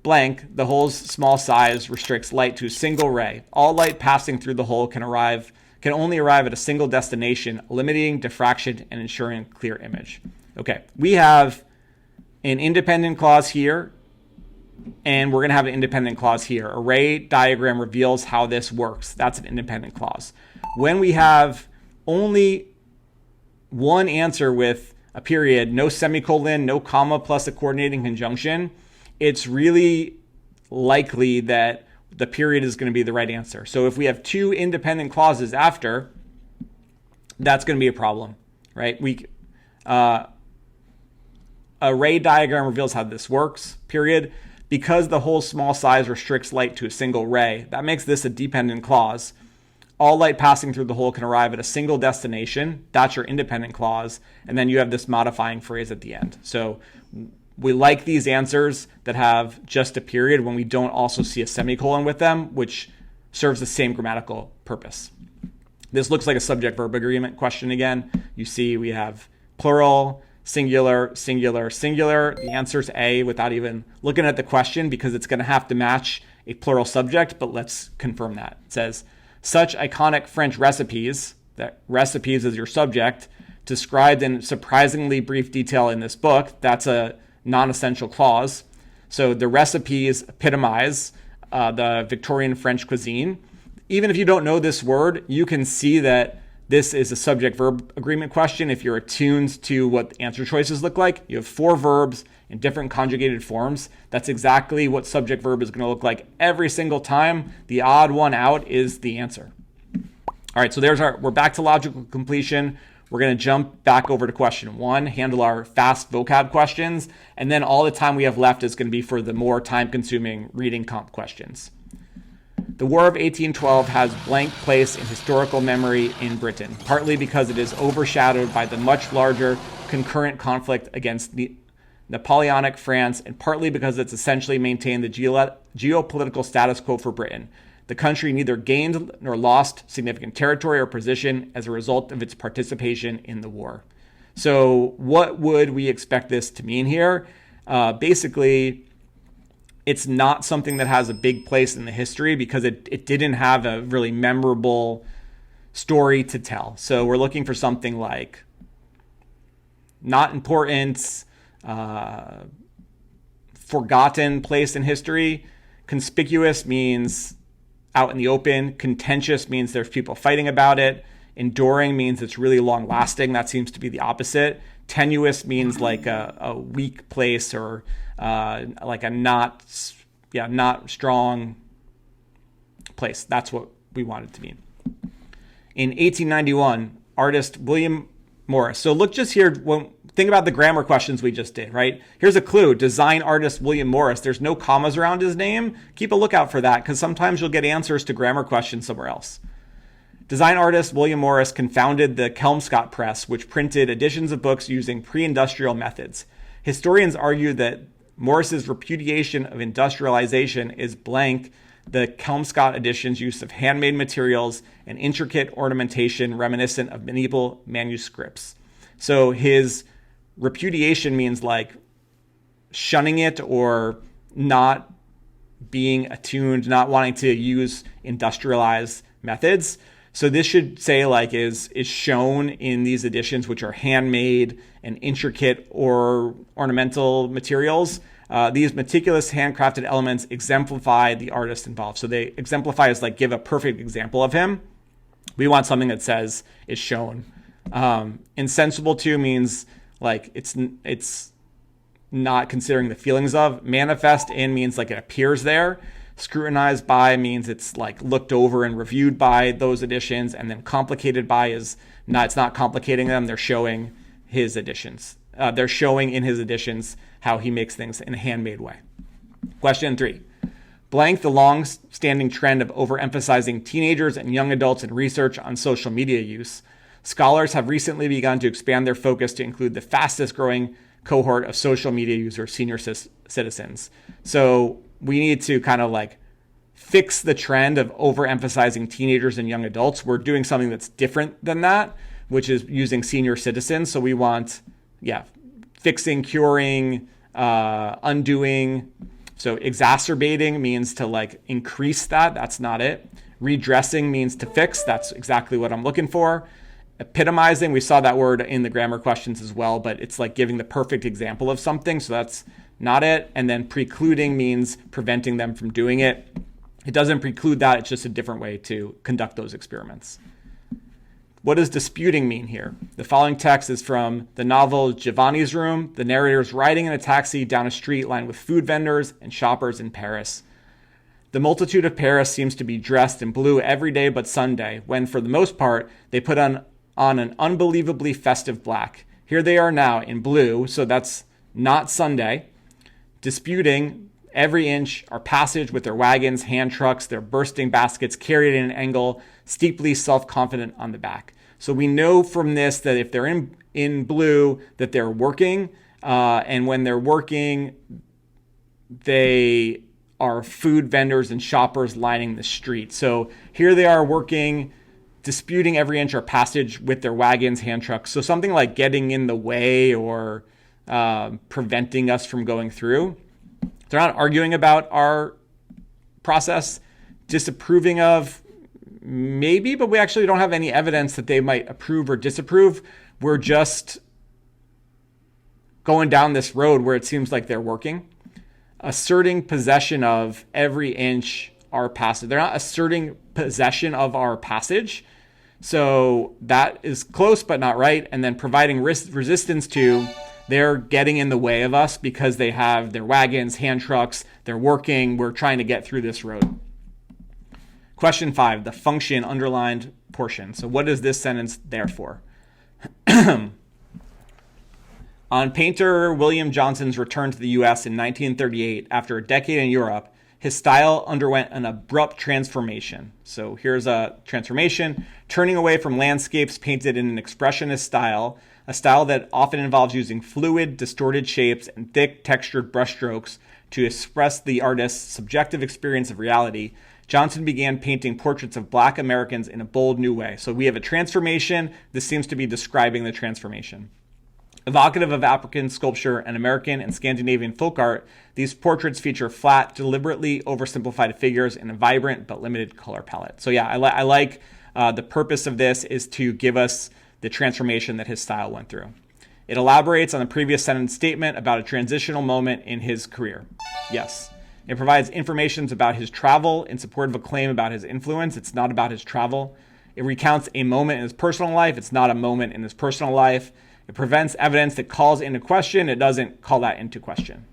blank, the hole's small size, restricts light to a single ray. All light passing through the hole can only arrive at a single destination, limiting diffraction and ensuring a clear image. Okay, we have an independent clause here, and we're going to have an independent clause here. A ray diagram reveals how this works. That's an independent clause. When we have only one answer with a period, no semicolon, no comma plus a coordinating conjunction, it's really likely that the period is going to be the right answer. So if we have two independent clauses after, that's going to be a problem, right? A ray diagram reveals how this works, period. Because the hole's small size restricts light to a single ray, that makes this a dependent clause. All light passing through the hole can arrive at a single destination. That's your independent clause. And then you have this modifying phrase at the end. So we like these answers that have just a period when we don't also see a semicolon with them, which serves the same grammatical purpose. This looks like a subject-verb agreement question again. You see we have plural, singular, singular, singular. The answer is A without even looking at the question because it's going to have to match a plural subject, but let's confirm that. It says, such iconic French recipes, that recipes is your subject, described in surprisingly brief detail in this book. That's a non-essential clause. So the recipes epitomize the Victorian French cuisine. Even if you don't know this word, you can see that this is a subject-verb agreement question if you're attuned to what the answer choices look like. You have 4 verbs in different conjugated forms. That's exactly what subject-verb is going to look like every single time. The odd one out is the answer. All right, so we're back to logical completion. We're going to jump back over to question 1, handle our fast vocab questions, and then all the time we have left is going to be for the more time-consuming reading comp questions. The War of 1812 has blank place in historical memory in Britain, partly because it is overshadowed by the much larger concurrent conflict against the Napoleonic France, and partly because it's essentially maintained the geopolitical status quo for Britain. The country neither gained nor lost significant territory or position as a result of its participation in the war. So what would we expect this to mean here? Basically, it's not something that has a big place in the history because it didn't have a really memorable story to tell. So we're looking for something like not important, forgotten place in history. Conspicuous means out in the open. Contentious means there's people fighting about it. Enduring means it's really long lasting. That seems to be the opposite. Tenuous means like a weak place or like a not strong place. That's what we want it to mean. In 1891, artist William Morris. So look just here. Think about the grammar questions we just did, right? Here's a clue. Design artist William Morris. There's no commas around his name. Keep a lookout for that because sometimes you'll get answers to grammar questions somewhere else. Design artist William Morris confounded the Kelmscott Press, which printed editions of books using pre-industrial methods. Historians argue that Morris's repudiation of industrialization is blank the Kelmscott edition's use of handmade materials and intricate ornamentation reminiscent of medieval manuscripts. So his repudiation means like shunning it or not being attuned, not wanting to use industrialized methods. So this should say like is shown in these editions, which are handmade and intricate or ornamental materials. These meticulous handcrafted elements exemplify the artist involved. So they exemplify as like give a perfect example of him. We want something that says is shown. Insensible to means like it's not considering the feelings of. Manifest in means like it appears there. Scrutinized by means it's like looked over and reviewed by those editions, and then complicated by is not, it's not complicating them. They're showing his editions. They're showing in his editions how he makes things in a handmade way. Question 3. Blank the long-standing trend of overemphasizing teenagers and young adults in research on social media use. Scholars have recently begun to expand their focus to include the fastest growing cohort of social media users, senior citizens. So we need to kind of like fix the trend of overemphasizing teenagers and young adults. We're doing something that's different than that, which is using senior citizens. So we want, fixing, curing, undoing. So exacerbating means to like increase that. That's not it. Redressing means to fix. That's exactly what I'm looking for. Epitomizing, we saw that word in the grammar questions as well, but it's like giving the perfect example of something. So that's not it. And then precluding means preventing them from doing it. It doesn't preclude that. It's just a different way to conduct those experiments. What does disputing mean here? The following text is from the novel Giovanni's Room. The narrator is riding in a taxi down a street lined with food vendors and shoppers in Paris. The multitude of Paris seems to be dressed in blue every day but Sunday, when for the most part they put on an unbelievably festive black. Here they are now in blue, so that's not Sunday, disputing every inch our passage with their wagons, hand trucks, their bursting baskets carried in an angle, steeply self-confident on the back. So we know from this that if they're in blue, that they're working, and when they're working, they are food vendors and shoppers lining the street. So here they are working, disputing every inch our passage with their wagons, hand trucks. So something like getting in the way or preventing us from going through. They're not arguing about our process, disapproving of maybe, but we actually don't have any evidence that they might approve or disapprove. We're just going down this road where it seems like they're working. Asserting possession of every inch our passage. They're not asserting possession of our passage. So that is close but not right. And then providing resistance to, they're getting in the way of us because they have their wagons, hand trucks, they're working, we're trying to get through this road. Question 5, the function underlined portion. So what is this sentence there for? On painter William Johnson's return to the U.S. in 1938, after a decade in Europe, his style underwent an abrupt transformation. So here's a transformation, turning away from landscapes painted in an expressionist style, a style that often involves using fluid, distorted shapes and thick, textured brushstrokes to express the artist's subjective experience of reality. Johnson began painting portraits of Black Americans in a bold new way. So we have a transformation. This seems to be describing the transformation. Evocative of African sculpture and American and Scandinavian folk art, these portraits feature flat, deliberately oversimplified figures in a vibrant but limited color palette. So yeah, I like the purpose of this is to give us the transformation that his style went through. It elaborates on the previous sentence statement about a transitional moment in his career. Yes. It provides information about his travel in support of a claim about his influence. It's not about his travel. It recounts a moment in his personal life. It's not a moment in his personal life. It prevents evidence that calls into question. It doesn't call that into question.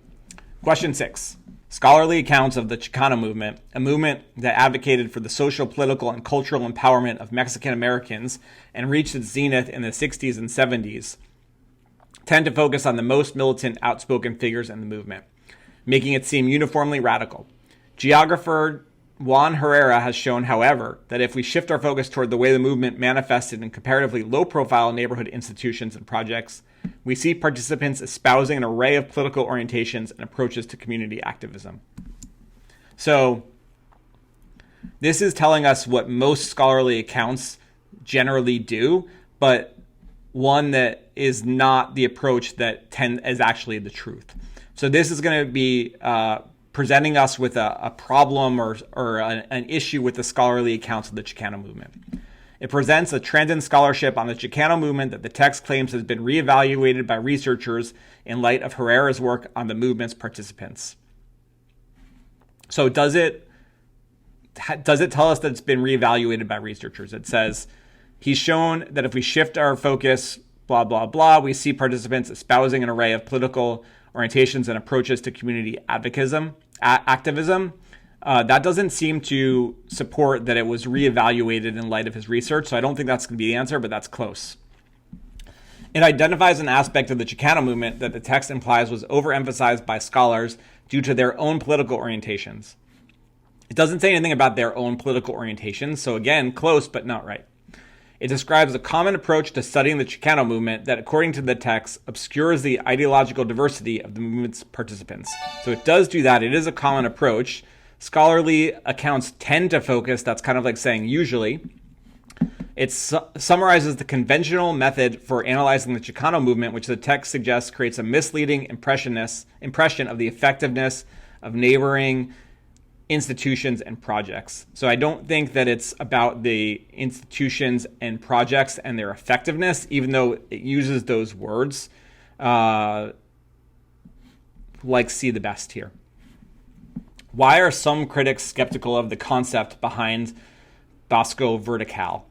Question 6. Scholarly accounts of the Chicano movement, a movement that advocated for the social, political, and cultural empowerment of Mexican Americans and reached its zenith in the 60s and 70s, tend to focus on the most militant, outspoken figures in the movement, making it seem uniformly radical. Geographer Juan Herrera has shown, however, that if we shift our focus toward the way the movement manifested in comparatively low-profile neighborhood institutions and projects, we see participants espousing an array of political orientations and approaches to community activism. So this is telling us what most scholarly accounts generally do, but one that is not the approach that is actually the truth. So this is going to be presenting us with a problem or an issue with the scholarly accounts of the Chicano movement. It presents a trend in scholarship on the Chicano movement that the text claims has been reevaluated by researchers in light of Herrera's work on the movement's participants. So does it tell us that it's been reevaluated by researchers? It says, he's shown that if we shift our focus, blah, blah, blah, we see participants espousing an array of political orientations and approaches to community activism. That doesn't seem to support that it was reevaluated in light of his research, so I don't think that's going to be the answer, but that's close. It identifies an aspect of the Chicano movement that the text implies was overemphasized by scholars due to their own political orientations. It doesn't say anything about their own political orientations, so again, close but not right. It describes a common approach to studying the Chicano movement that, according to the text, obscures the ideological diversity of the movement's participants. So it does do that. It is a common approach. Scholarly accounts tend to focus, that's kind of like saying usually. It summarizes the conventional method for analyzing the Chicano movement, which the text suggests creates a misleading impression of the effectiveness of neighboring institutions and projects. So I don't think that it's about the institutions and projects and their effectiveness, even though it uses those words. Like see the best here. Why are some critics skeptical of the concept behind Bosco Vertical?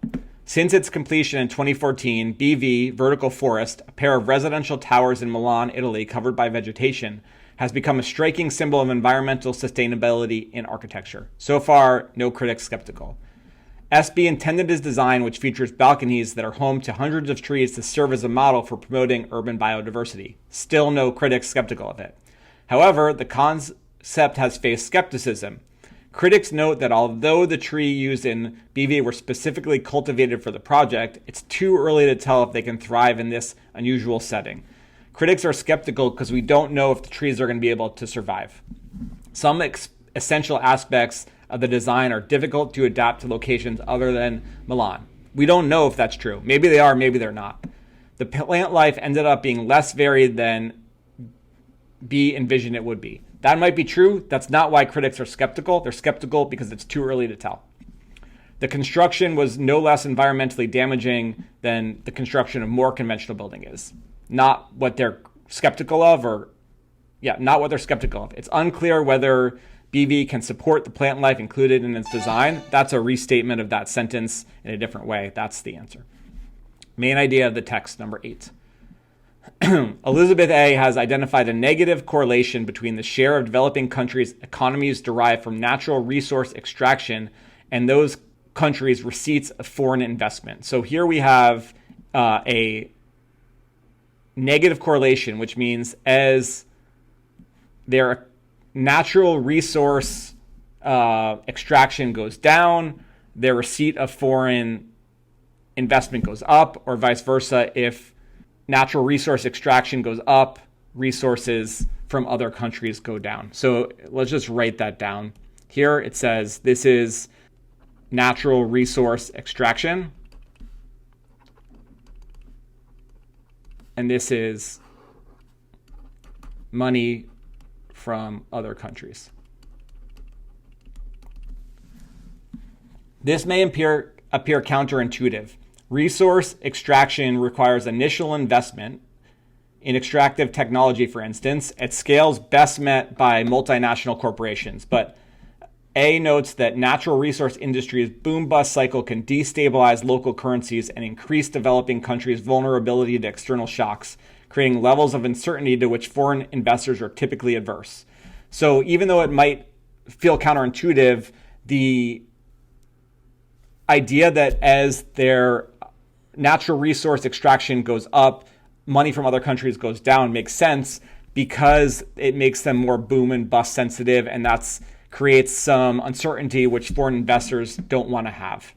Since its completion in 2014, BV, Vertical Forest, a pair of residential towers in Milan, Italy, covered by vegetation, has become a striking symbol of environmental sustainability in architecture. So far, no critics skeptical. SB intended his design, which features balconies that are home to hundreds of trees, to serve as a model for promoting urban biodiversity. Still no critics skeptical of it. However, the concept has faced skepticism. Critics note that although the tree used in BV were specifically cultivated for the project, it's too early to tell if they can thrive in this unusual setting. Critics are skeptical because we don't know if the trees are going to be able to survive. Some essential aspects of the design are difficult to adapt to locations other than Milan. We don't know if that's true. Maybe they are, maybe they're not. The plant life ended up being less varied than B envisioned it would be. That might be true. That's not why critics are skeptical. They're skeptical because it's too early to tell. The construction was no less environmentally damaging than the construction of more conventional building is. Not what they're skeptical of, not what they're skeptical of. It's unclear whether BV can support the plant life included in its design. That's a restatement of that sentence in a different way. That's the answer. Main idea of the text, number 8. Elizabeth A. has identified a negative correlation between the share of developing countries' economies derived from natural resource extraction and those countries' receipts of foreign investment. So here we have a negative correlation, which means as their natural resource extraction goes down, their receipt of foreign investment goes up, or vice versa. If natural resource extraction goes up, resources from other countries go down. So let's just write that down. Here it says this is natural resource extraction, and this is money from other countries. This may appear counterintuitive. Resource extraction requires initial investment in extractive technology, for instance, at scales best met by multinational corporations. But A notes that natural resource industry's boom-bust cycle can destabilize local currencies and increase developing countries' vulnerability to external shocks, creating levels of uncertainty to which foreign investors are typically adverse. So even though it might feel counterintuitive, the idea that as their natural resource extraction goes up, money from other countries goes down makes sense because it makes them more boom and bust sensitive, and that's creates some uncertainty which foreign investors don't want to have.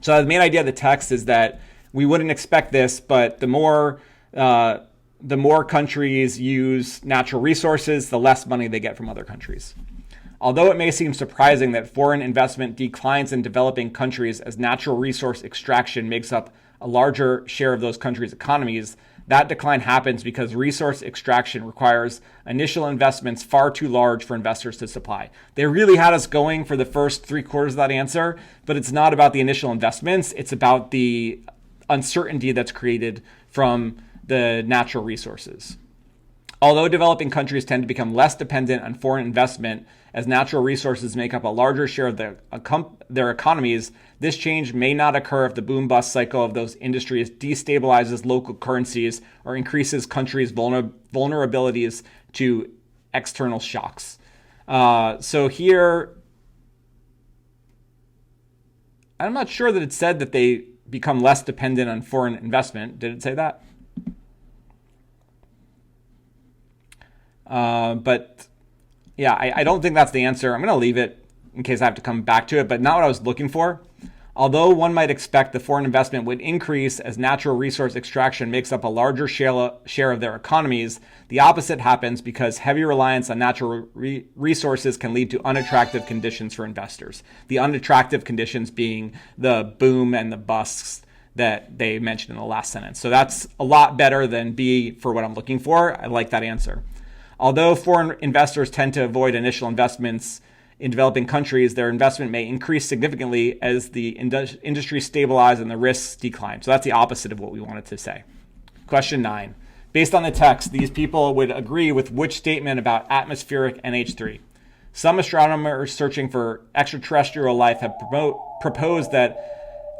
So the main idea of the text is that we wouldn't expect this, but the more countries use natural resources, the less money they get from other countries. Although it may seem surprising that foreign investment declines in developing countries as natural resource extraction makes up a larger share of those countries' economies, that decline happens because resource extraction requires initial investments far too large for investors to supply. They really had us going for the first 3/4 of that answer, but it's not about the initial investments. It's about the uncertainty that's created from the natural resources. Although developing countries tend to become less dependent on foreign investment as natural resources make up a larger share of their economies, this change may not occur if the boom-bust cycle of those industries destabilizes local currencies or increases countries' vulnerabilities to external shocks. So here, I'm not sure that it said that they become less dependent on foreign investment. Did it say that? But yeah, I don't think that's the answer. I'm going to leave it in case I have to come back to it, but not what I was looking for. Although one might expect the foreign investment would increase as natural resource extraction makes up a larger share of their economies, the opposite happens because heavy reliance on natural resources can lead to unattractive conditions for investors. The unattractive conditions being the boom and the busts that they mentioned in the last sentence. So that's a lot better than B for what I'm looking for. I like that answer. Although foreign investors tend to avoid initial investments in developing countries, their investment may increase significantly as the industry stabilizes and the risks decline. So that's the opposite of what we wanted to say. Question 9. Based on the text, these people would agree with which statement about atmospheric NH3? Some astronomers searching for extraterrestrial life have proposed that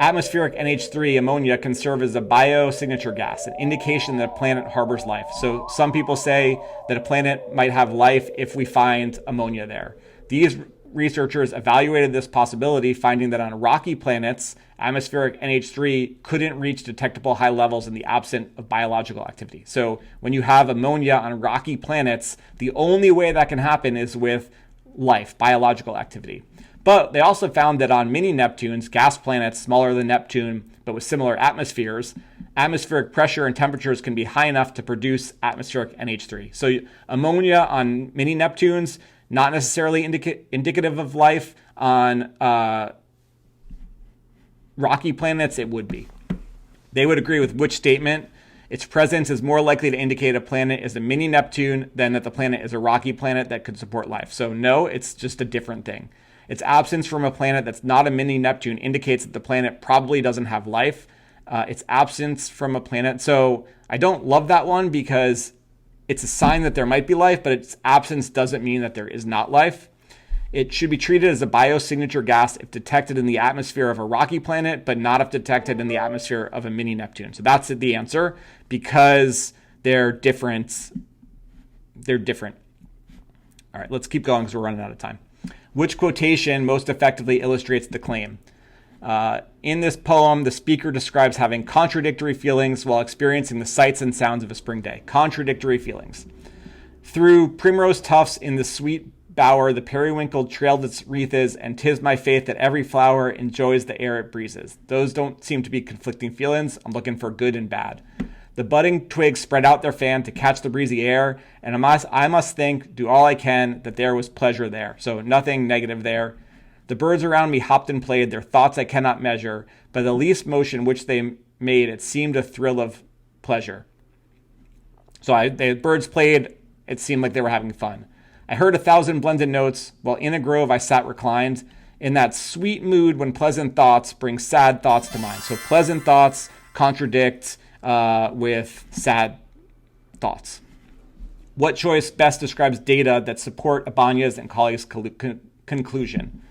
atmospheric NH3 ammonia can serve as a biosignature gas, an indication that a planet harbors life. So some people say that a planet might have life if we find ammonia there. These researchers evaluated this possibility, finding that on rocky planets, atmospheric NH3 couldn't reach detectable high levels in the absence of biological activity. So when you have ammonia on rocky planets, the only way that can happen is with life, biological activity. But they also found that on mini Neptunes, gas planets smaller than Neptune but with similar atmospheres, atmospheric pressure and temperatures can be high enough to produce atmospheric NH3. So ammonia on mini Neptunes, not necessarily indicative of life. On rocky planets, it would be. They would agree with which statement? Its presence is more likely to indicate a planet is a mini Neptune than that the planet is a rocky planet that could support life. So no, it's just a different thing. Its absence from a planet that's not a mini Neptune indicates that the planet probably doesn't have life. Its absence from a planet. So I don't love that one because it's a sign that there might be life, but its absence doesn't mean that there is not life. It should be treated as a biosignature gas if detected in the atmosphere of a rocky planet, but not if detected in the atmosphere of a mini Neptune. So that's the answer because they're different. They're different. All right, let's keep going because we're running out of time. Which quotation most effectively illustrates the claim? In this poem, the speaker describes having contradictory feelings while experiencing the sights and sounds of a spring day. Contradictory feelings. Through primrose tufts in the sweet bower, the periwinkle trailed its wreaths, and 'tis my faith that every flower enjoys the air it breezes. Those don't seem to be conflicting feelings. I'm looking for good and bad. The budding twigs spread out their fan to catch the breezy air, and I must think, do all I can, that there was pleasure there. So nothing negative there. The birds around me hopped and played, their thoughts I cannot measure, by the least motion which they made, it seemed a thrill of pleasure. So the birds played, it seemed like they were having fun. I heard 1,000 blended notes, while in a grove I sat reclined, in that sweet mood when pleasant thoughts bring sad thoughts to mind. So pleasant thoughts contradict with sad thoughts. What choice best describes data that support Ibanez and colleagues' conclusion?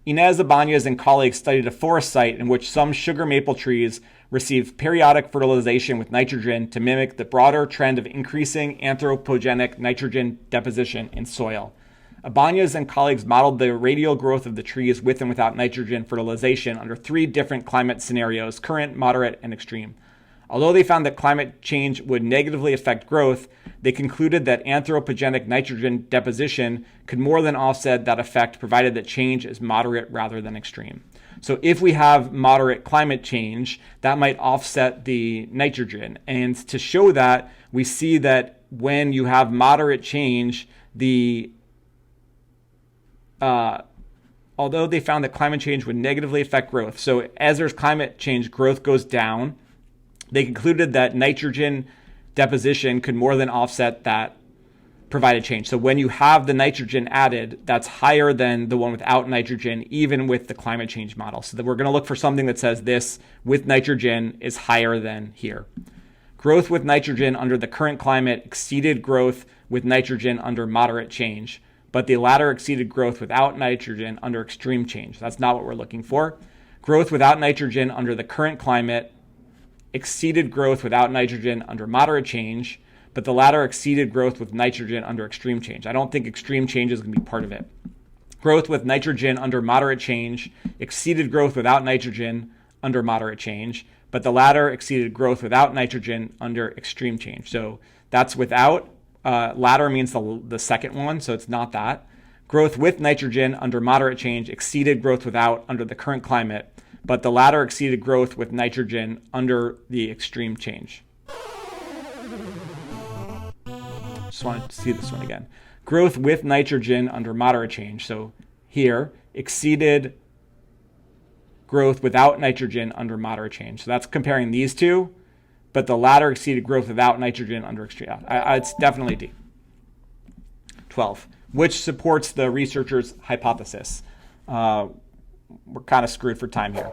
Inez Ibanez and colleagues studied a forest site in which some sugar maple trees received periodic fertilization with nitrogen to mimic the broader trend of increasing anthropogenic nitrogen deposition in soil. Ibanez and colleagues modeled the radial growth of the trees with and without nitrogen fertilization under 3 different climate scenarios: current, moderate, and extreme. Although they found that climate change would negatively affect growth, they concluded that anthropogenic nitrogen deposition could more than offset that effect, provided that change is moderate rather than extreme. So if we have moderate climate change, that might offset the nitrogen. And to show that, we see that when you have moderate change, although they found that climate change would negatively affect growth. So as there's climate change, growth goes down. They concluded that nitrogen deposition could more than offset that provided change. So when you have the nitrogen added, that's higher than the one without nitrogen, even with the climate change model. So that we're going to look for something that says this with nitrogen is higher than here. Growth with nitrogen under the current climate exceeded growth with nitrogen under moderate change, but the latter exceeded growth without nitrogen under extreme change. That's not what we're looking for. Growth without nitrogen under the current climate exceeded growth without nitrogen under moderate change, but the latter exceeded growth with nitrogen under extreme change. I don't think extreme change is going to be part of it. Growth with nitrogen under moderate change exceeded growth without nitrogen under moderate change, but the latter exceeded growth without nitrogen under extreme change. So that's without. Latter means the second one, so it's not that. Growth with nitrogen under moderate change exceeded growth without under the current climate, but the latter exceeded growth with nitrogen under the extreme change. Just wanted to see this one again. Growth with nitrogen under moderate change. So here, exceeded growth without nitrogen under moderate change. So that's comparing these two, but the latter exceeded growth without nitrogen under extreme. It's definitely D. 12. Which supports the researchers' hypothesis? We're kind of screwed for time here.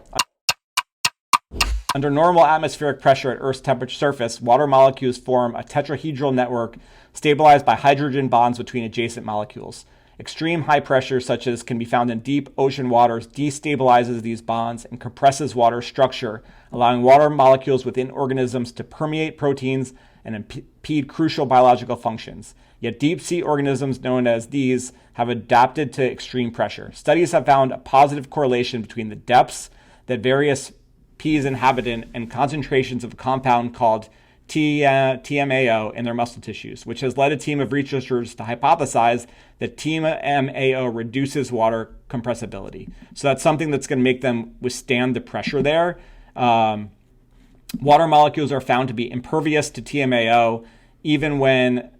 Under normal atmospheric pressure at Earth's temperature surface, water molecules form a tetrahedral network stabilized by hydrogen bonds between adjacent molecules. Extreme high pressure, such as can be found in deep ocean waters, destabilizes these bonds and compresses water structure, allowing water molecules within organisms to permeate proteins and impede crucial biological functions. Yet deep sea organisms known as these have adapted to extreme pressure. Studies have found a positive correlation between the depths that various P's inhabit and concentrations of a compound called TMAO in their muscle tissues, which has led a team of researchers to hypothesize that TMAO reduces water compressibility. So that's something that's going to make them withstand the pressure there. Water molecules are found to be impervious to TMAO even when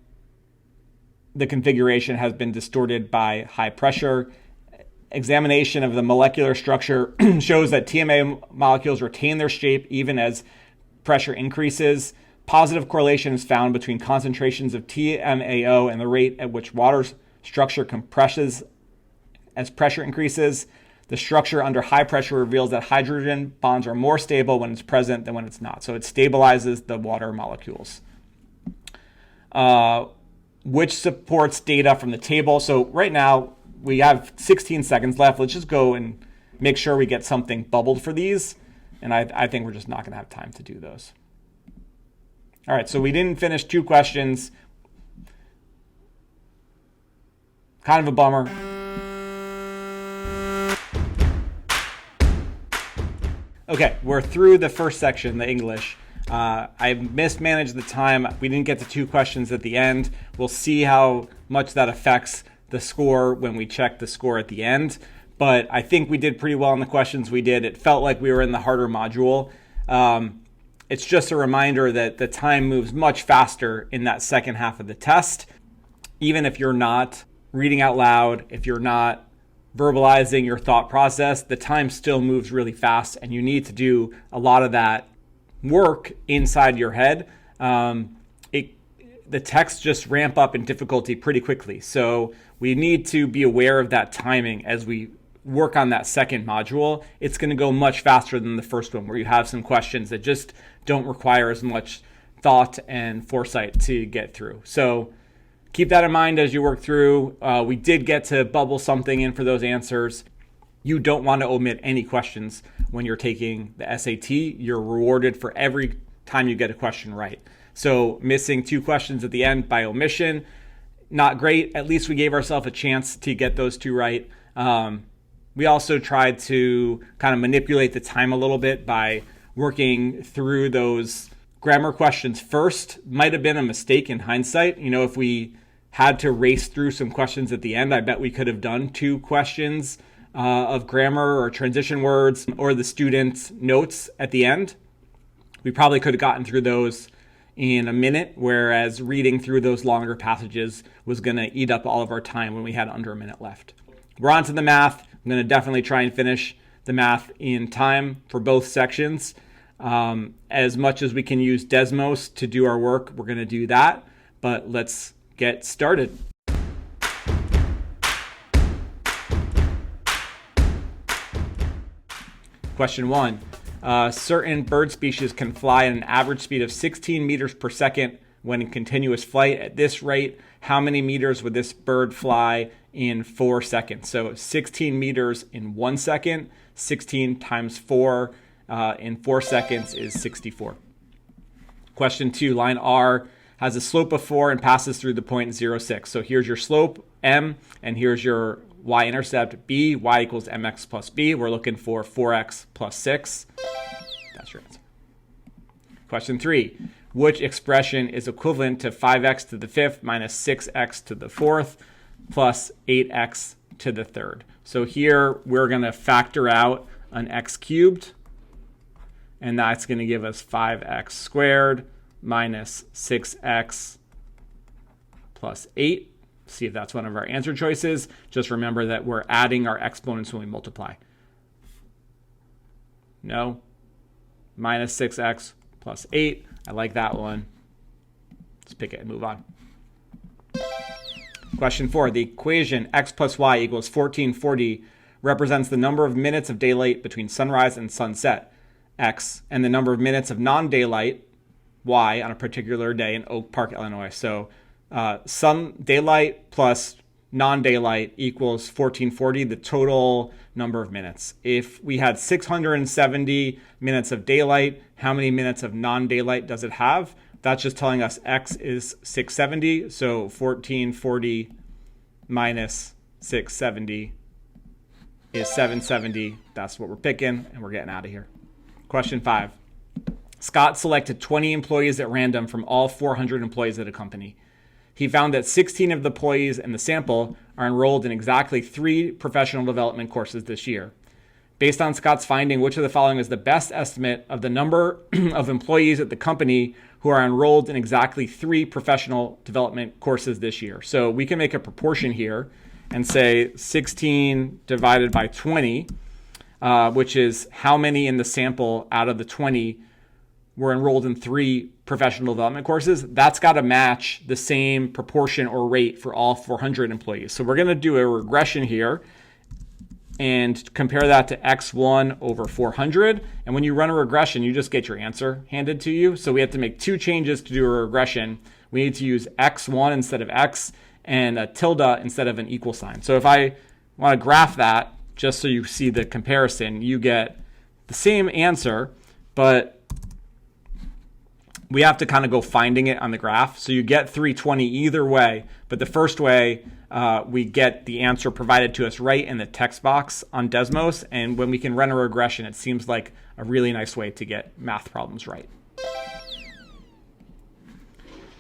the configuration has been distorted by high pressure. Examination of the molecular structure shows that TMAO molecules retain their shape even as pressure increases. Positive correlation is found between concentrations of TMAO and the rate at which water structure compresses as pressure increases. The structure under high pressure reveals that hydrogen bonds are more stable when it's present than when it's not. So it stabilizes the water molecules. Which supports data from the table. So right now we have 16 seconds left. Let's just go and make sure we get something bubbled for these. And I think we're just not going to have time to do those. All right, so we didn't finish 2 questions. Kind of a bummer. Okay, we're through the first section, the English. I mismanaged the time. We didn't get to 2 questions at the end. We'll see how much that affects the score when we check the score at the end. But I think we did pretty well on the questions we did. It felt like we were in the harder module. It's just a reminder that the time moves much faster in that second half of the test. Even if you're not reading out loud, if you're not verbalizing your thought process, the time still moves really fast, and you need to do a lot of that work inside your head. The texts just ramp up in difficulty pretty quickly. So we need to be aware of that timing as we work on that second module. It's going to go much faster than the first one, where you have some questions that just don't require as much thought and foresight to get through. So keep that in mind as you work through. We did get to bubble something in for those answers. You don't want to omit any questions when you're taking the SAT. You're rewarded for every time you get a question right. So missing 2 questions at the end by omission, not great. At least we gave ourselves a chance to get those 2 right. We also tried to kind of manipulate the time a little bit by working through those grammar questions first. Might have been a mistake in hindsight. You know, if we had to race through some questions at the end, I bet we could have done 2 questions of grammar or transition words or the student's notes at the end. We probably could have gotten through those in a minute, whereas reading through those longer passages was going to eat up all of our time when we had under a minute left. We're on to the math. I'm going to definitely try and finish the math in time for both sections. As much as we can use Desmos to do our work, we're going to do that. But let's get started. Question 1. Certain bird species can fly at an average speed of 16 meters per second when in continuous flight. At this rate, how many meters would this bird fly in 4 seconds? So 16 meters in 1 second, 16 times 4 in 4 seconds is 64. Question 2, line R has a slope of 4 and passes through the point 0.6. So here's your slope, M, and here's your y-intercept, B. Y equals mx plus b. We're looking for 4x plus 6. That's your answer. Question 3. Which expression is equivalent to 5x to the 5th minus 6x to the 4th plus 8x to the 3rd? So here we're going to factor out an x cubed, and that's going to give us 5x squared minus 6x plus 8. See if that's one of our answer choices. Just remember that we're adding our exponents when we multiply. No. Minus 6x plus 8. I like that one. Let's pick it and move on. Question 4. The equation x plus y equals 1440 represents the number of minutes of daylight between sunrise and sunset, x, and the number of minutes of non-daylight, y, on a particular day in Oak Park, Illinois. So daylight plus non-daylight equals 1440, the total number of minutes. If we had 670 minutes of daylight, how many minutes of non-daylight does it have? That's just telling us x is 670, so 1440 minus 670 is 770. That's what we're picking, and we're getting out of here. Question 5. Scott selected 20 employees at random from all 400 employees at a company. He found that 16 of the employees in the sample are enrolled in exactly 3 professional development courses this year. Based on Scott's finding, which of the following is the best estimate of the number of employees at the company who are enrolled in exactly 3 professional development courses this year? So we can make a proportion here and say 16 divided by 20, which is how many in the sample out of the 20 were enrolled in 3 professional development courses. That's got to match the same proportion or rate for all 400 employees. So we're going to do a regression here and compare that to x1 over 400. And when you run a regression, you just get your answer handed to you. So we have to make 2 changes to do a regression. We need to use x1 instead of x and a tilde instead of an equal sign. So if I want to graph that, just so you see the comparison, you get the same answer, but we have to kind of go finding it on the graph. So you get 320 either way, but the first way, we get the answer provided to us right in the text box on Desmos. And when we can run a regression, it seems like a really nice way to get math problems right.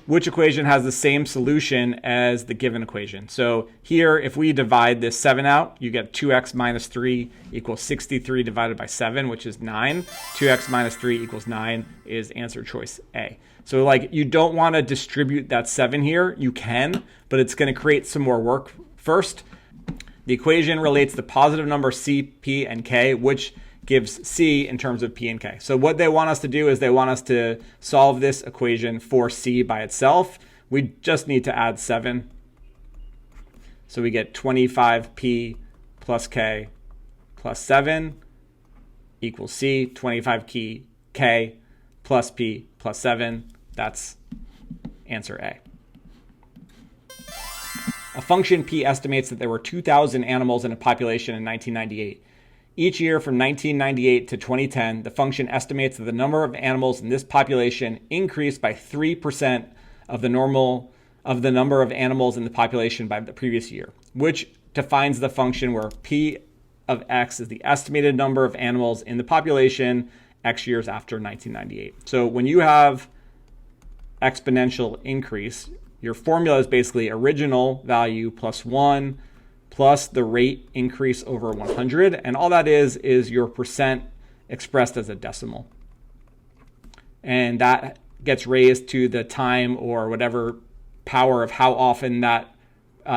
Which equation has the same solution as the given equation? So here, if we divide this 7 out, you get 2x minus 3 equals 63 divided by 7, which is 9. 2x minus 3 equals 9 is answer choice A. So like you don't want to distribute that 7 here. You can, but it's going to create some more work first. The equation relates the positive number C, P, and K, which gives C in terms of P and K. So what they want us to do is they want us to solve this equation for C by itself. We just need to add 7. So we get 25P plus K plus 7 equals C. 25K plus P plus 7. That's answer A. A function P estimates that there were 2,000 animals in a population in 1998. Each year from 1998 to 2010, the function estimates that the number of animals in this population increased by 3% of the number of animals in the population by the previous year, which defines the function where P of X is the estimated number of animals in the population X years after 1998. So when you have exponential increase, your formula is basically original value plus 1 plus the rate increase over 100. And all that is your percent expressed as a decimal. And that gets raised to the time or whatever power of how often that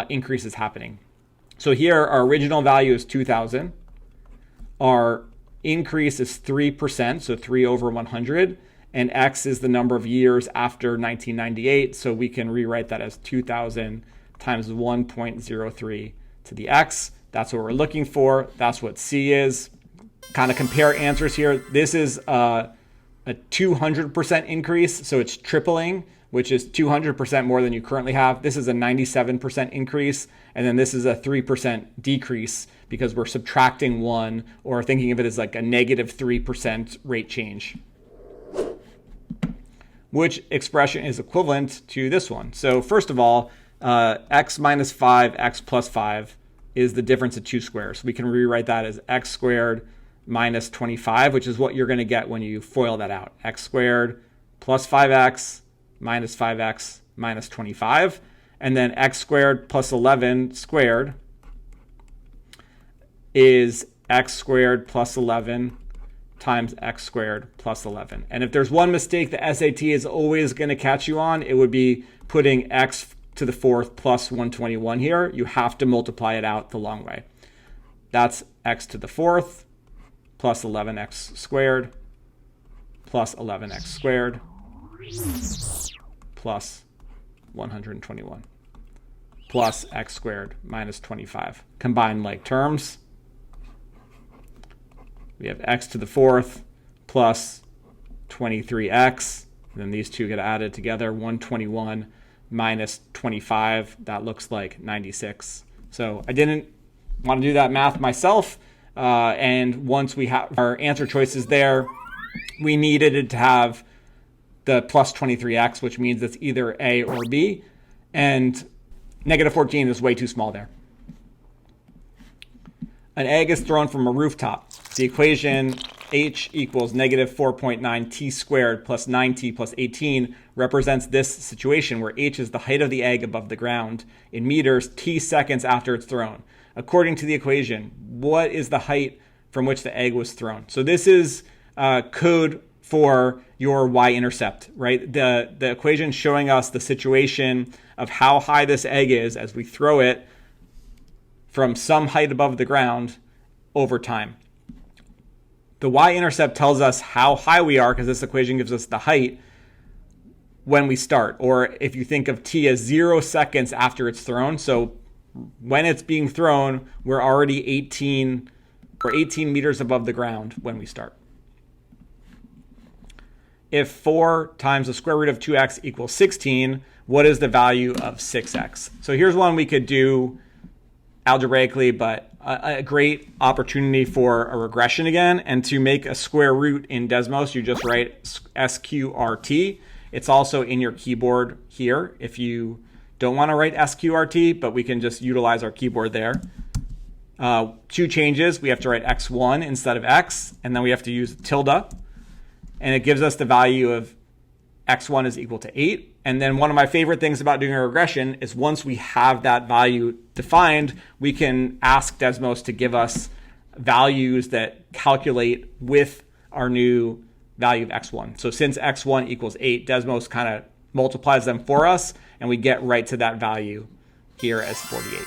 increase is happening. So here, our original value is 2,000. Our increase is 3%, so 3 over 100. And X is the number of years after 1998. So we can rewrite that as 2,000 times 1.03 to the X. That's what we're looking for. That's what C is. Kind of compare answers here. This is a 200% increase, so it's tripling, which is 200% more than you currently have. This is a 97% increase, and then this is a 3% decrease because we're subtracting 1 or thinking of it as like a negative 3% rate change. Which expression is equivalent to this one? So first of all, x minus 5, x plus 5 is the difference of 2 squares. We can rewrite that as x squared minus 25, which is what you're going to get when you FOIL that out. X squared plus 5x minus 25. And then x squared plus 11 squared is x squared plus 11 times x squared plus 11. And if there's one mistake the SAT is always going to catch you on, it would be putting x to the fourth plus 121 here. You have to multiply it out the long way. That's x to the fourth plus 11x squared plus 11x squared plus 121 plus x squared minus 25. Combine like terms. We have x to the fourth plus 23x. And then these two get added together. 121 minus 25. That looks like 96. So I didn't want to do that math myself. And once we have our answer choices there, we needed it to have the plus 23x, which means it's either A or B. And negative 14 is way too small there. An egg is thrown from a rooftop. The equation h equals negative 4.9 t squared plus 9t plus 18 represents this situation where h is the height of the egg above the ground in meters t seconds after it's thrown. According to the equation, what is the height from which the egg was thrown? So this is code for your y-intercept, right? The equation showing us the situation of how high this egg is as we throw it from some height above the ground over time. The y-intercept tells us how high we are because this equation gives us the height when we start. Or if you think of t as 0 seconds after it's thrown, so when it's being thrown, we're already 18 meters above the ground when we start. If 4 times the square root of 2x equals 16, what is the value of 6x? So here's one we could do algebraically, but a great opportunity for a regression again. And to make a square root in Desmos, you just write SQRT. It's also in your keyboard here if you don't want to write SQRT, but we can just utilize our keyboard there. Two changes. We have to write x1 instead of x, and then we have to use tilde. And it gives us the value of x1 is equal to 8. And then one of my favorite things about doing a regression is once we have that value defined, we can ask Desmos to give us values that calculate with our new value of x1. So since x1 equals 8, Desmos kind of multiplies them for us, and we get right to that value here as 48.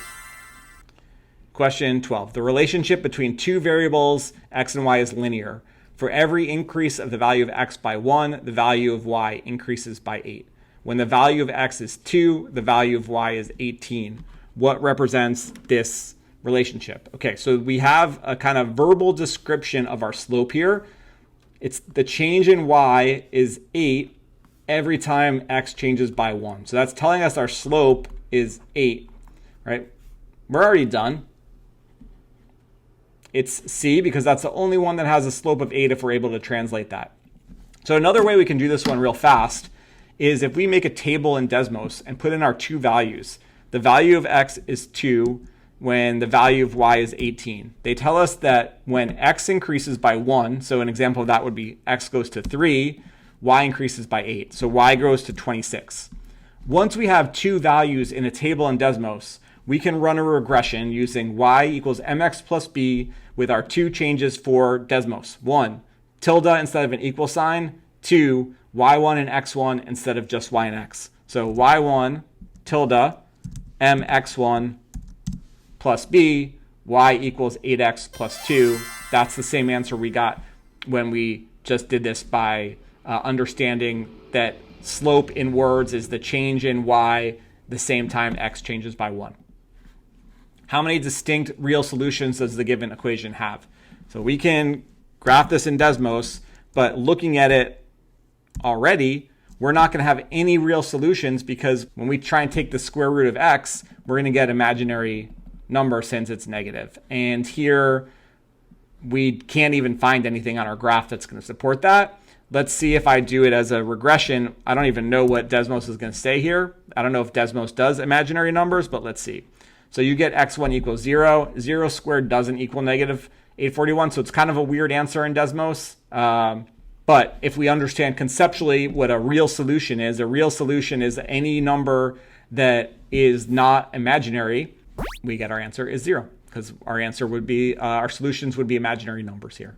Question 12. The relationship between two variables, x and y, is linear. For every increase of the value of x by 1, the value of y increases by 8. When the value of x is 2, the value of y is 18. What represents this relationship? Okay, so we have a kind of verbal description of our slope here. It's the change in y is 8 every time x changes by 1. So that's telling us our slope is 8, right? We're already done. It's C because that's the only one that has a slope of 8 if we're able to translate that. So another way we can do this one real fast is if we make a table in Desmos and put in our two values. The value of x is 2 when the value of y is 18. They tell us that when x increases by 1, so an example of that would be x goes to 3, y increases by 8. So y grows to 26. Once we have two values in a table in Desmos, we can run a regression using y equals mx plus b with our two changes for Desmos. 1, tilde instead of an equal sign. 2, y1 and x1 instead of just y and x. So y1 tilde mx1 plus b, y equals 8x plus 2. That's the same answer we got when we just did this by understanding that slope in words is the change in y the same time x changes by 1. How many distinct real solutions does the given equation have? So we can graph this in Desmos, but looking at it already, we're not going to have any real solutions because when we try and take the square root of x, we're going to get imaginary number since it's negative. And here we can't even find anything on our graph that's going to support that. Let's see if I do it as a regression. I don't even know what Desmos is going to say here. I don't know if Desmos does imaginary numbers, but let's see. So you get x1 equals 0. 0 squared doesn't equal negative 841. So it's kind of a weird answer in Desmos. But if we understand conceptually what a real solution is any number that is not imaginary, we get our answer is 0 because our answer would be, our solutions would be imaginary numbers here.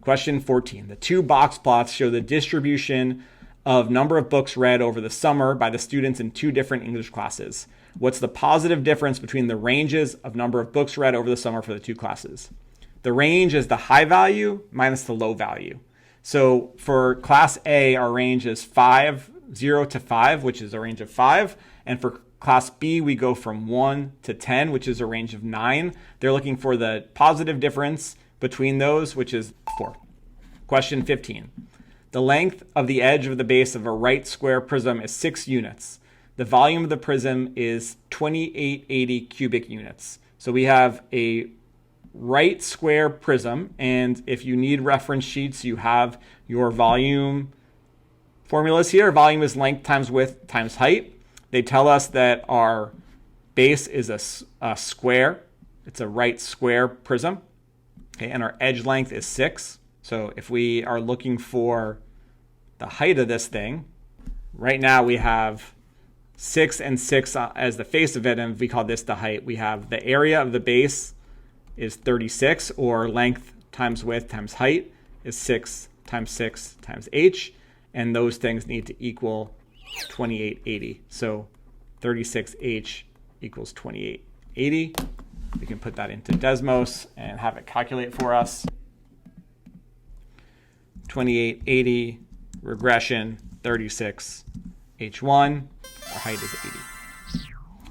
Question 14. The two box plots show the distribution of number of books read over the summer by the students in two different English classes. What's the positive difference between the ranges of number of books read over the summer for the two classes? The range is the high value minus the low value. So for class A, our range is 0 to 5, which is a range of 5. And for class B, we go from 1 to 10, which is a range of 9. They're looking for the positive difference between those, which is 4. Question 15. The length of the edge of the base of a right square prism is 6 units. The volume of the prism is 2880 cubic units. So we have a right square prism, and if you need reference sheets, you have your volume formulas here. Volume is length times width times height. They tell us that our base is a square. It's a right square prism. Okay, and our edge length is 6. So if we are looking for the height of this thing, right now we have 6 and 6 as the face of it, and if we call this the height, we have the area of the base is 36, or length times width times height is 6 times h, and those things need to equal 2880. So 36h equals 2880. We can put that into Desmos and have it calculate for us. 2880 regression 36 h1. Our height is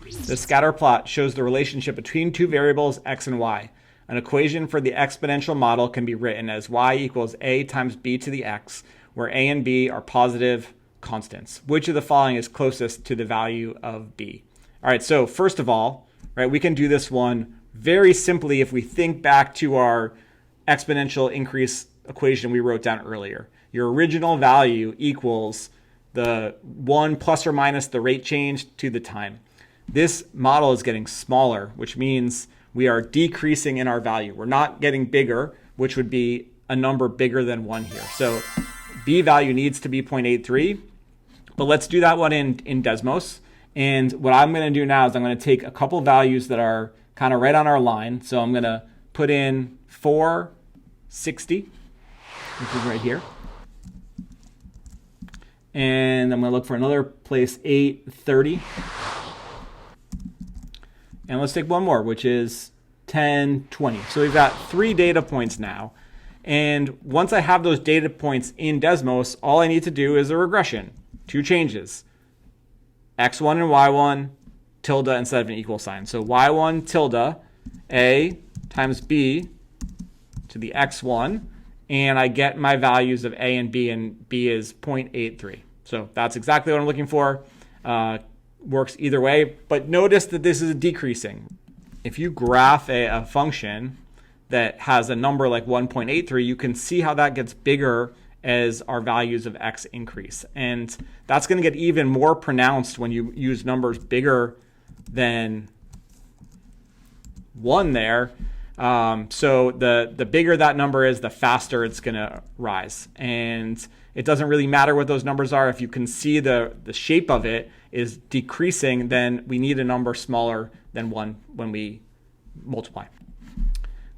80. The scatter plot shows the relationship between two variables x and y. An equation for the exponential model can be written as y equals a times b to the x, where a and b are positive constants. Which of the following is closest to the value of b? All right, so first of all, right, we can do this one very simply if we think back to our exponential increase equation we wrote down earlier. Your original value equals the 1 plus or minus the rate change to the time. This model is getting smaller, which means we are decreasing in our value. We're not getting bigger, which would be a number bigger than 1 here. So b value needs to be 0.83, but let's do that one in Desmos. And what I'm going to do now is I'm going to take a couple values that are kind of right on our line. So I'm going to put in 460, which is right here. And I'm going to look for another place, 830. And let's take one more, which is 1020. So we've got 3 data points now. And once I have those data points in Desmos, all I need to do is a regression. 2 changes. x1 and y1 tilde instead of an equal sign. So y1 tilde a times b to the x1. And I get my values of a and b is 0.83. So that's exactly what I'm looking for. Works either way, but notice that this is decreasing. If you graph a function that has a number like 1.83, you can see how that gets bigger as our values of x increase. And that's going to get even more pronounced when you use numbers bigger than 1 there. So the bigger that number is, the faster it's going to rise. And it doesn't really matter what those numbers are. If you can see the shape of it is decreasing, then we need a number smaller than 1 when we multiply.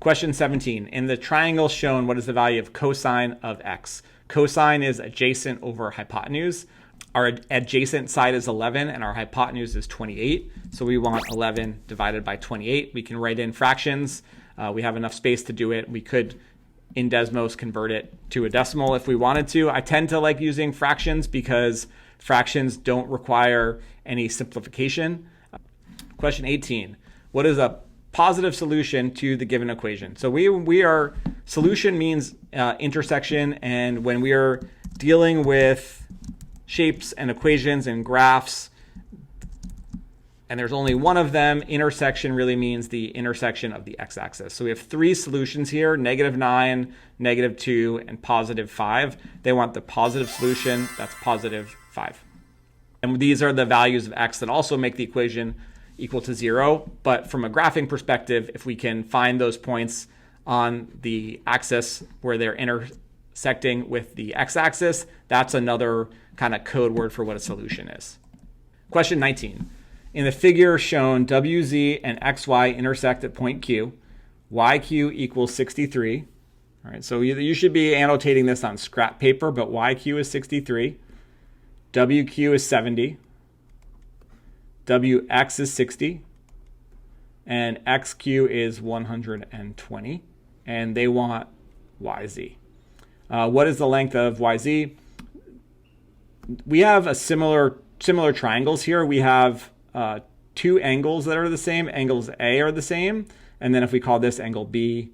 Question 17. In the triangle shown, what is the value of cosine of x? Cosine is adjacent over hypotenuse. Our adjacent side is 11 and our hypotenuse is 28. So we want 11 divided by 28. We can write in fractions. We have enough space to do it. We could, in Desmos, convert it to a decimal if we wanted to. I tend to like using fractions because fractions don't require any simplification. Question 18. What is a positive solution to the given equation? So we are, solution means intersection, and when we are dealing with shapes and equations and graphs, and there's only one of them, intersection really means the intersection of the x-axis. So we have 3 solutions here, -9, -2, and +5. They want the positive solution, that's +5. And these are the values of x that also make the equation equal to 0. But from a graphing perspective, if we can find those points on the axis where they're intersecting with the x-axis, that's another kind of code word for what a solution is. Question 19. In the figure shown, WZ and XY intersect at point Q. YQ equals 63. All right, so you should be annotating this on scrap paper, but YQ is 63. WQ is 70. WX is 60. And XQ is 120. And they want YZ. What is the length of YZ? We have a similar triangles here. We have two angles that are the same. Angles A are the same. And then if we call this angle B,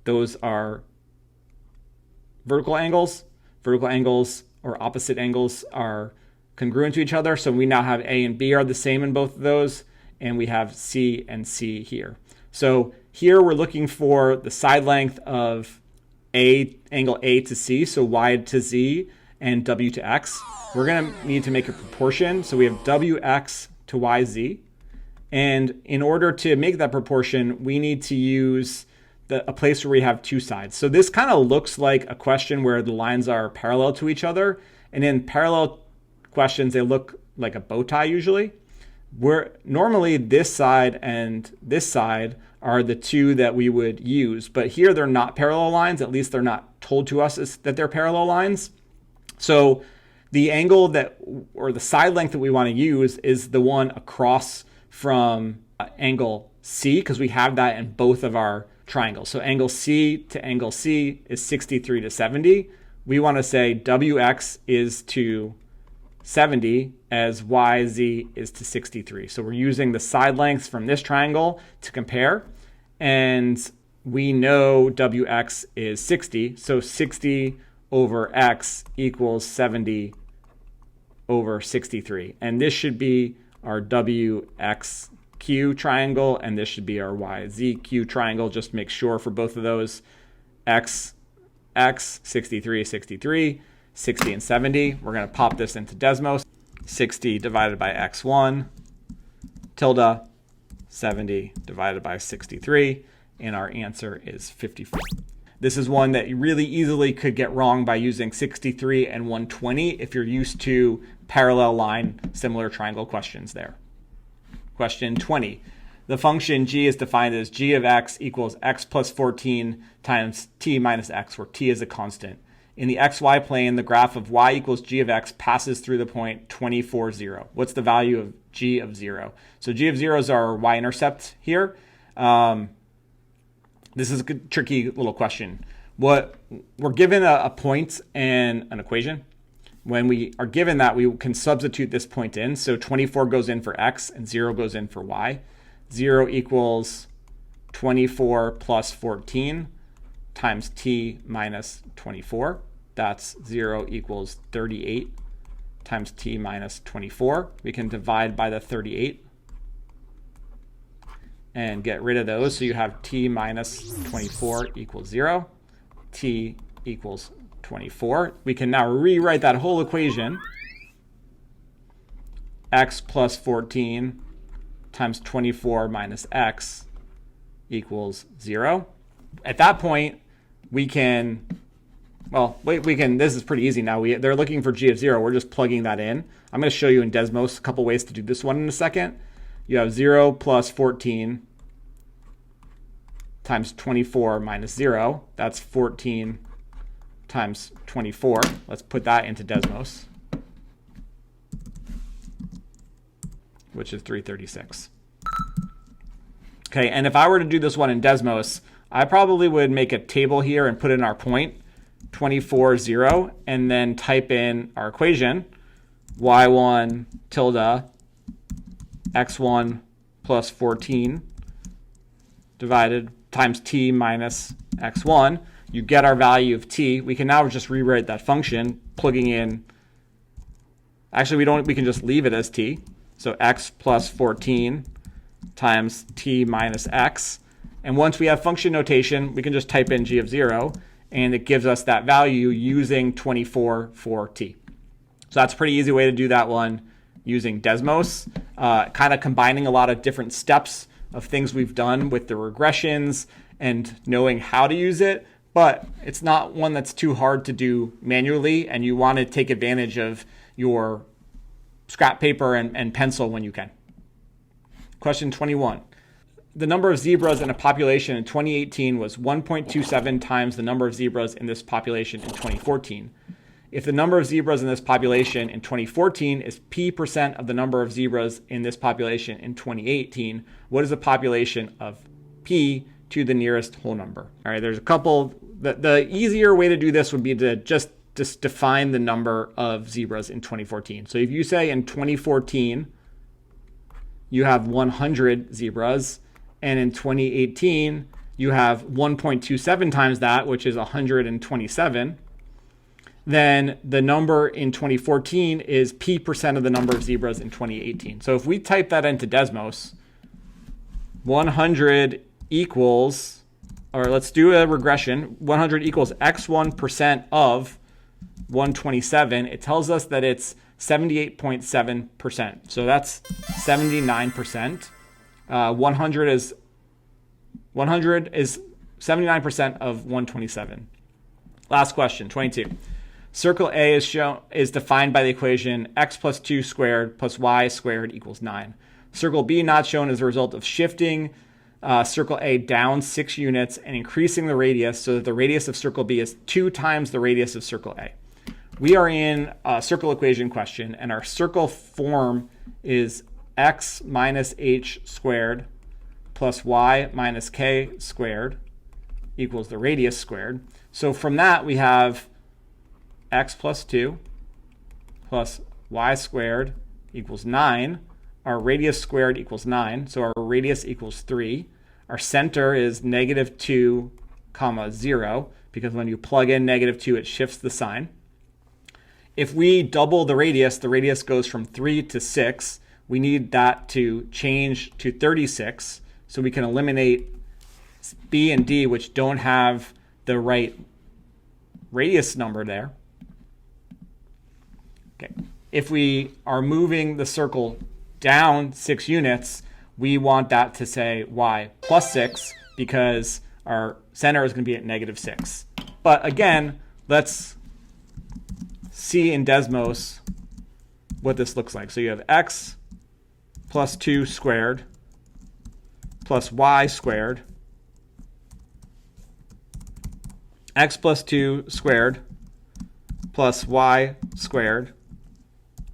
those are vertical angles. Vertical angles or opposite angles are congruent to each other. So we now have A and B are the same in both of those. And we have C and C here. So here we're looking for the side length of angle A to C, so Y to Z and W to X. We're going to need to make a proportion. So we have WX to YZ. And in order to make that proportion, we need to use a place where we have two sides. So this kind of looks like a question where the lines are parallel to each other. And in parallel questions, they look like a bow tie usually. Where normally this side and this side are the two that we would use. But here they're not parallel lines. At least they're not told to us that they're parallel lines. So the angle that, or the side length that we want to use is the one across from angle C, because we have that in both of our triangles. So angle C to angle C is 63 to 70. We want to say WX is to 70 as YZ is to 63. So we're using the side lengths from this triangle to compare. And we know WX is 60. So 60 over X equals 70 over 63. And this should be our WXQ triangle, and this should be our YZQ triangle. Just make sure for both of those, X, 63, 63, 60 and 70. We're going to pop this into Desmos. 60 divided by X1, tilde, 70 divided by 63, and our answer is 54. This is one that you really easily could get wrong by using 63 and 120 if you're used to parallel line, similar triangle questions there. Question 20. The function g is defined as g of x equals x plus 14 times t minus x, where t is a constant. In the xy plane, the graph of y equals g of x passes through the point 24, 0. What's the value of g of 0? So g of 0 is our y-intercept here. This is a good, tricky little question. We're given a point and an equation. When we are given that, we can substitute this point in. So 24 goes in for x and 0 goes in for y. 0 equals 24 plus 14 times t minus 24. That's 0 equals 38 times t minus 24. We can divide by the 38 and get rid of those. So you have t minus 24 equals 0. T equals 24. We can now rewrite that whole equation. X plus 14 times 24 minus x equals 0. At that point, we can, this is pretty easy now. They're looking for g of 0. We're just plugging that in. I'm going to show you in Desmos a couple ways to do this one in a second. You have 0 plus 14 times 24 minus 0. That's 14 times 24. Let's put that into Desmos, which is 336. Okay, and if I were to do this one in Desmos, I probably would make a table here and put in our point, 24, 0, and then type in our equation, y1 tilde x1 plus 14 divided times t minus x1. You get our value of t. We can now just rewrite that function, plugging in. Actually, we can just leave it as t. So x plus 14 times t minus x. And once we have function notation, we can just type in g of 0, and it gives us that value using 24 for t. So that's a pretty easy way to do that one using Desmos, kind of combining a lot of different steps of things we've done with the regressions and knowing how to use it. But it's not one that's too hard to do manually, and you want to take advantage of your scrap paper and pencil when you can. Question 21. The number of zebras in a population in 2018 was 1.27 times the number of zebras in this population in 2014. If the number of zebras in this population in 2014 is p% of the number of zebras in this population in 2018, what is the population of p to the nearest whole number? All right, there's a couple. The easier way to do this would be to just define the number of zebras in 2014. So if you say in 2014, you have 100 zebras, and in 2018, you have 1.27 times that, which is 127, then the number in 2014 is p% of the number of zebras in 2018. So if we type that into Desmos, 100 equals, or let's do a regression, 100 equals x1% of 127. It tells us that it's 78.7%. So that's 79%. 100 is 79% of 127. Last question, 22. Circle A is defined by the equation x plus 2 squared plus y squared equals 9. Circle B not shown as a result of shifting circle A down 6 units and increasing the radius so that the radius of circle B is 2 times the radius of circle A. We are in a circle equation question, and our circle form is x minus h squared plus y minus k squared equals the radius squared. So from that, we have x plus 2 plus y squared equals 9. Our radius squared equals 9, so our radius equals 3. Our center is negative 2, 0, because when you plug in negative 2, it shifts the sign. If we double the radius goes from 3 to 6. We need that to change to 36, so we can eliminate B and D, which don't have the right radius number there. Okay. If we are moving the circle down 6 units, we want that to say y plus 6 because our center is going to be at negative 6. But again, let's see in Desmos what this looks like. So you have x plus 2 squared plus y squared, x plus 2 squared plus y squared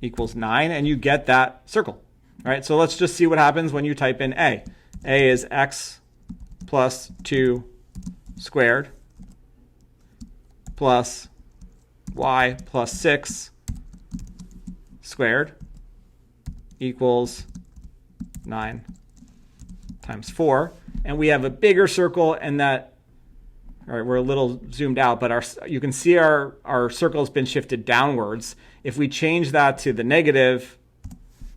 equals 9, and you get that circle. All right, so let's just see what happens when you type in A. A is x plus 2 squared plus y plus 6 squared equals 9 times 4. And we have a bigger circle, and that, all right, we're a little zoomed out, but you can see our circle has been shifted downwards. If we change that to the negative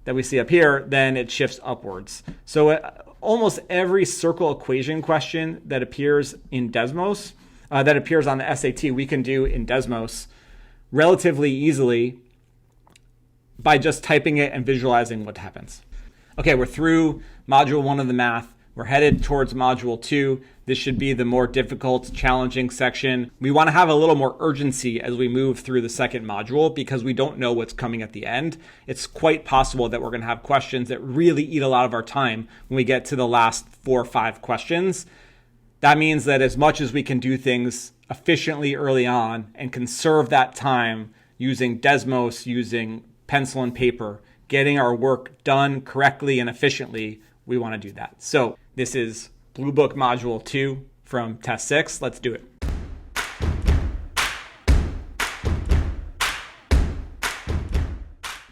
that we see up here, then it shifts upwards. So almost every circle equation question that appears in Desmos, that appears on the SAT, we can do in Desmos relatively easily by just typing it and visualizing what happens. Okay, we're through module 1 of the math. We're headed towards module 2. This should be the more difficult, challenging section. We want to have a little more urgency as we move through the second module because we don't know what's coming at the end. It's quite possible that we're going to have questions that really eat a lot of our time when we get to the last 4 or 5 questions. That means that as much as we can do things efficiently early on and conserve that time using Desmos, using pencil and paper, getting our work done correctly and efficiently, we want to do that. So this is Bluebook Module 2 from Test 6. Let's do it.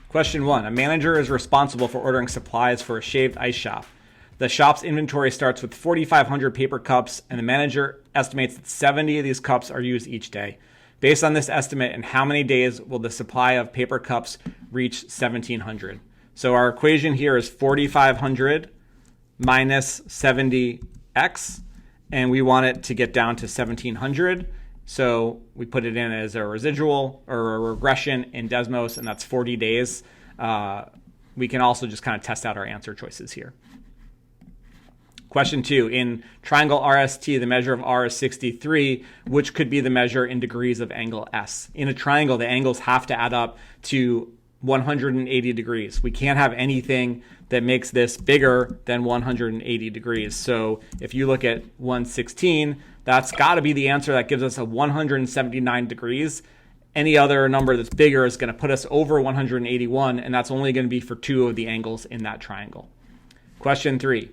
Question 1. A manager is responsible for ordering supplies for a shaved ice shop. The shop's inventory starts with 4,500 paper cups, and the manager estimates that 70 of these cups are used each day. Based on this estimate, in how many days will the supply of paper cups reach 1,700? So our equation here is 4,500 minus 70x, and we want it to get down to 1,700. So we put it in as a residual or a regression in Desmos, and that's 40 days. We can also just kind of test out our answer choices here. Question 2, in triangle RST, the measure of R is 63, which could be the measure in degrees of angle S. In a triangle, the angles have to add up to 180 degrees. We can't have anything that makes this bigger than 180 degrees. So if you look at 116, that's got to be the answer that gives us a 179 degrees. Any other number that's bigger is going to put us over 181, and that's only going to be for 2 of the angles in that triangle. Question 3.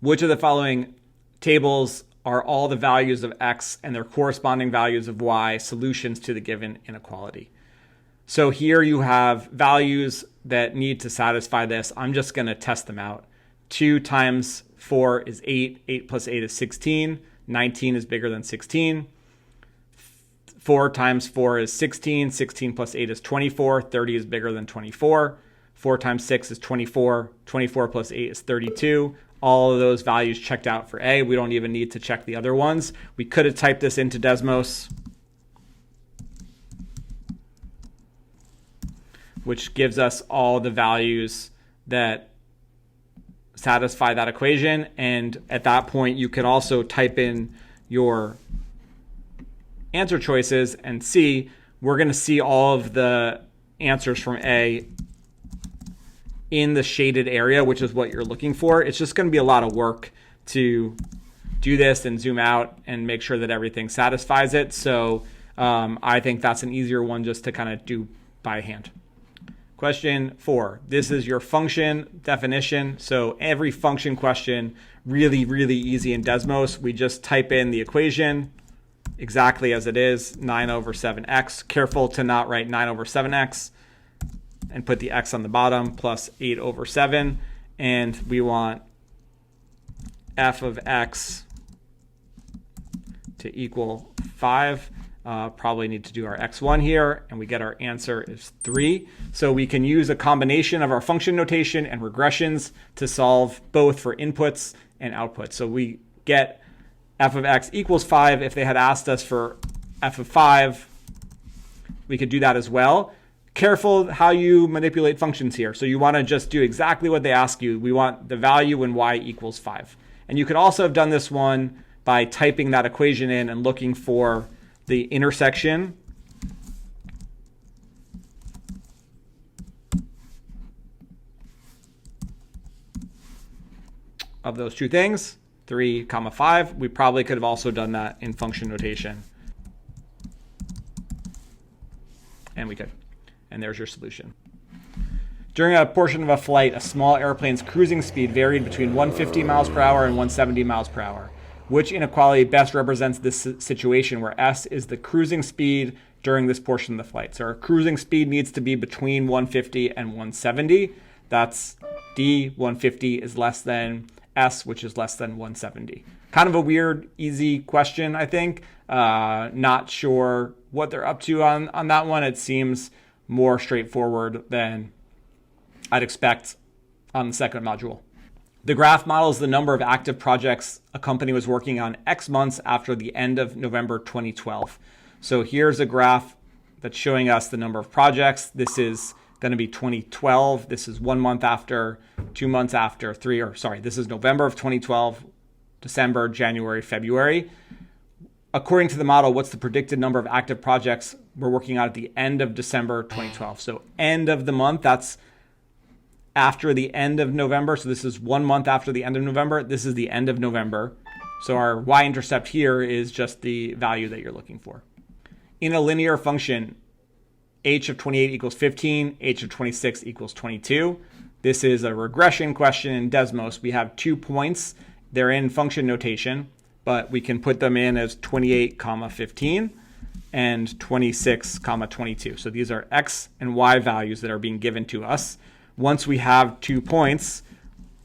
Which of the following tables are all the values of x and their corresponding values of y solutions to the given inequality? So here you have values that need to satisfy this. I'm just going to test them out. 2 times 4 is 8. 8 plus 8 is 16. 19 is bigger than 16. 4 times 4 is 16. 16 plus 8 is 24. 30 is bigger than 24. 4 times 6 is 24. 24 plus 8 is 32. All of those values checked out for A. We don't even need to check the other ones. We could have typed this into Desmos, which gives us all the values that satisfy that equation. And at that point, you could also type in your answer choices and see, we're going to see all of the answers from A in the shaded area, which is what you're looking for. It's just going to be a lot of work to do this and zoom out and make sure that everything satisfies it. So I think that's an easier one just to kind of do by hand. Question 4. This is your function definition. So every function question, really, really easy in Desmos. We just type in the equation exactly as it is, 9 over 7x. Careful to not write 9 over 7x and put the x on the bottom, plus 8 over 7. And we want f of x to equal 5. Probably need to do our x1 here, and we get our answer is 3. So we can use a combination of our function notation and regressions to solve both for inputs and outputs. So we get f of x equals 5. If they had asked us for f of 5, we could do that as well. Careful how you manipulate functions here. So you want to just do exactly what they ask you. We want the value when y equals 5. And you could also have done this one by typing that equation in and looking for the intersection of those two things, 3, 5. We probably could have also done that in function notation. And we could. And there's your solution. During a portion of a flight, a small airplane's cruising speed varied between 150 miles per hour and 170 miles per hour. Which inequality best represents this situation where S is the cruising speed during this portion of the flight? So our cruising speed needs to be between 150 and 170. That's D. 150 is less than S, which is less than 170. Kind of a weird, easy question, I think. Not sure what they're up to on that one. It seems more straightforward than I'd expect on the second module. The graph models the number of active projects a company was working on X months after the end of November 2012. So here's a graph that's showing us the number of projects. This is going to be 2012. This is 1 month after, 2 months after, this is November of 2012, December, January, February. According to the model, what's the predicted number of active projects we're working on at the end of December 2012? So end of the month, that's after the end of November. So this is 1 month after the end of November. This is the end of November. So our y-intercept here is just the value that you're looking for. In a linear function, h of 28 equals 15, h of 26 equals 22. This is a regression question in Desmos. We have 2 points. They're in function notation, but we can put them in as 28, 15 and 26, 22. So these are x and y values that are being given to us. Once we have 2 points,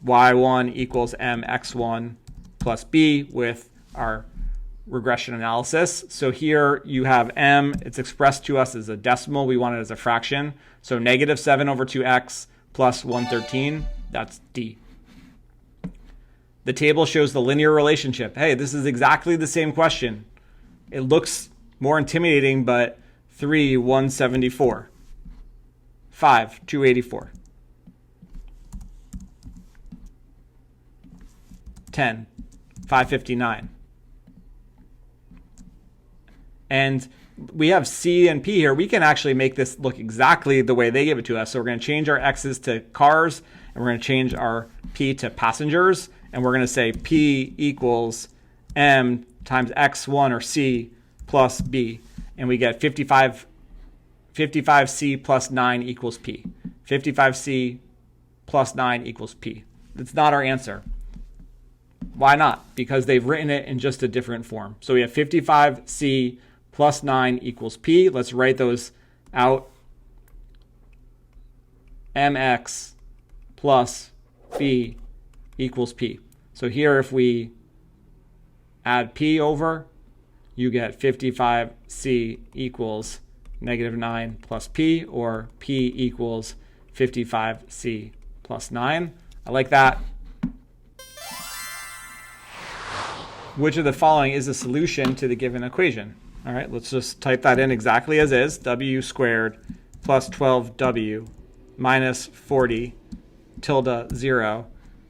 y1 equals mx1 plus b with our regression analysis. So here you have m. It's expressed to us as a decimal. We want it as a fraction. So negative 7 over 2x plus 113. That's d. The table shows the linear relationship. Hey, this is exactly the same question. It looks more intimidating, but 3, 174. 5, 284. 10, 559. And we have C and P here, we can actually make this look exactly the way they give it to us. So we're going to change our X's to cars, and we're going to change our P to passengers, and we're going to say P equals M times X1 or C plus B, and we get 55C plus 9 equals P. 55C plus 9 equals P. That's not our answer. Why not? Because they've written it in just a different form. So we have 55C plus 9 equals P. Let's write those out. MX plus B equals P. So here, if we add P over, you get 55C equals negative 9 plus P, or P equals 55C plus 9. I like that. Which of the following is a solution to the given equation? All right, let's just type that in exactly as is. W squared plus 12W minus 40 tilde 0,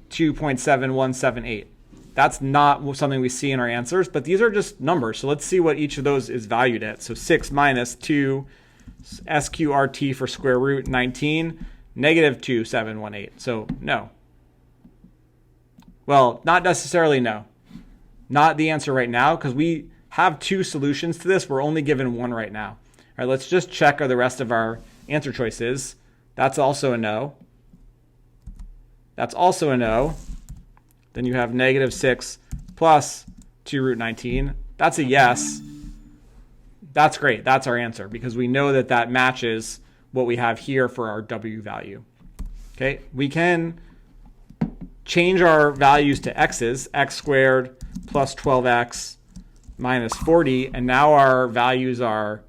2.7178. That's not something we see in our answers, but these are just numbers. So let's see what each of those is valued at. So 6 minus 2 SQRT for square root 19, negative 2718. So no. Well, not necessarily no. Not the answer right now, because we have two solutions to this. We're only given one right now. All right, let's just check are the rest of our answer choices. That's also a no. That's also a no. Then you have negative 6 plus 2 root 19. That's a yes. That's great. That's our answer, because we know that that matches what we have here for our W value. Okay, we can change our values to x's, x squared plus 12x minus 40, and now our values are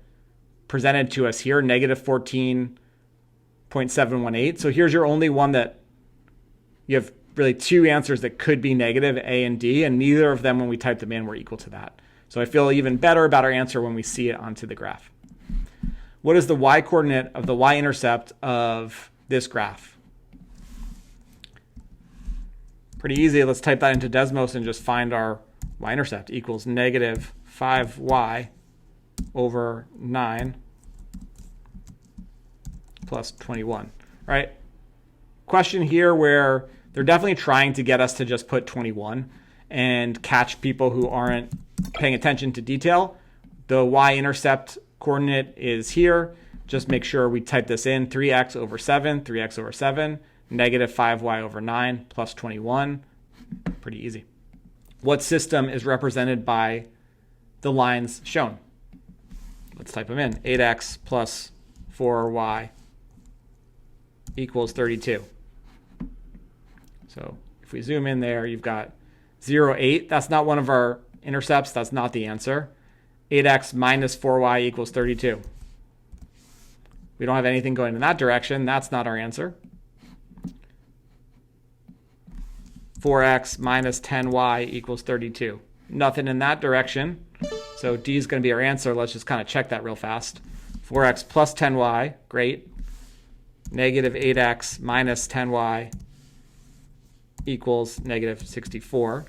presented to us here, negative 14.718. So here's your only one that you have really two answers that could be negative, A and D, and neither of them when we type them in were equal to that. So I feel even better about our answer when we see it onto the graph. What is the y-coordinate of the y-intercept of this graph? Pretty easy. Let's type that into Desmos and just find our y-intercept equals negative 5y over 9 plus 21. Right? Question here where they're definitely trying to get us to just put 21 and catch people who aren't paying attention to detail. The y-intercept coordinate is here. Just make sure we type this in, 3x over 7, 3x over 7, negative 5y over 9 plus 21. Pretty easy. What system is represented by the lines shown? Let's type them in. 8x plus 4y equals 32. So if we zoom in there, you've got 0, 8. That's not one of our intercepts. That's not the answer. 8x minus 4y equals 32. We don't have anything going in that direction. That's not our answer. 4x minus 10y equals 32. Nothing in that direction. So D is going to be our answer. Let's just kind of check that real fast. 4x plus 10y, great. Negative 8x minus 10y equals negative 64.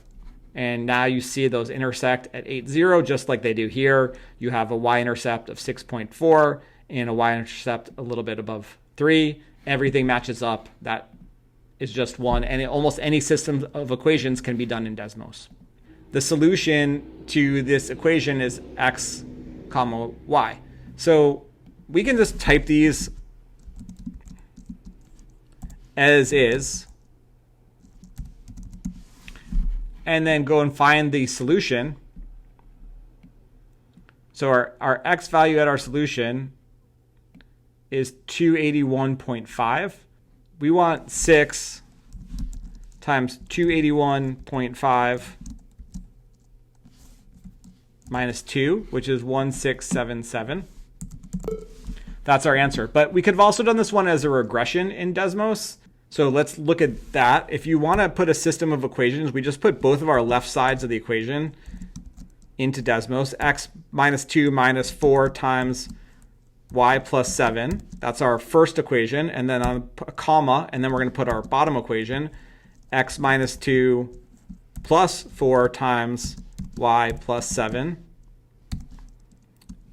And now you see those intersect at 8, 0, just like they do here. You have a y-intercept of 6.4 and a y-intercept a little bit above 3. Everything matches up. That is just one. And almost any system of equations can be done in Desmos. The solution to this equation is x comma y. So we can just type these as is, and then go and find the solution. So our x value at our solution is 281.5. We want 6 times 281.5 minus 2, which is 1677. That's our answer. But we could have also done this one as a regression in Desmos. So let's look at that. If you want to put a system of equations, we just put both of our left sides of the equation into Desmos. X minus 2 minus 4 times y plus 7. That's our first equation. And then on a comma, and then we're going to put our bottom equation, x minus 2 plus 4 times y plus 7.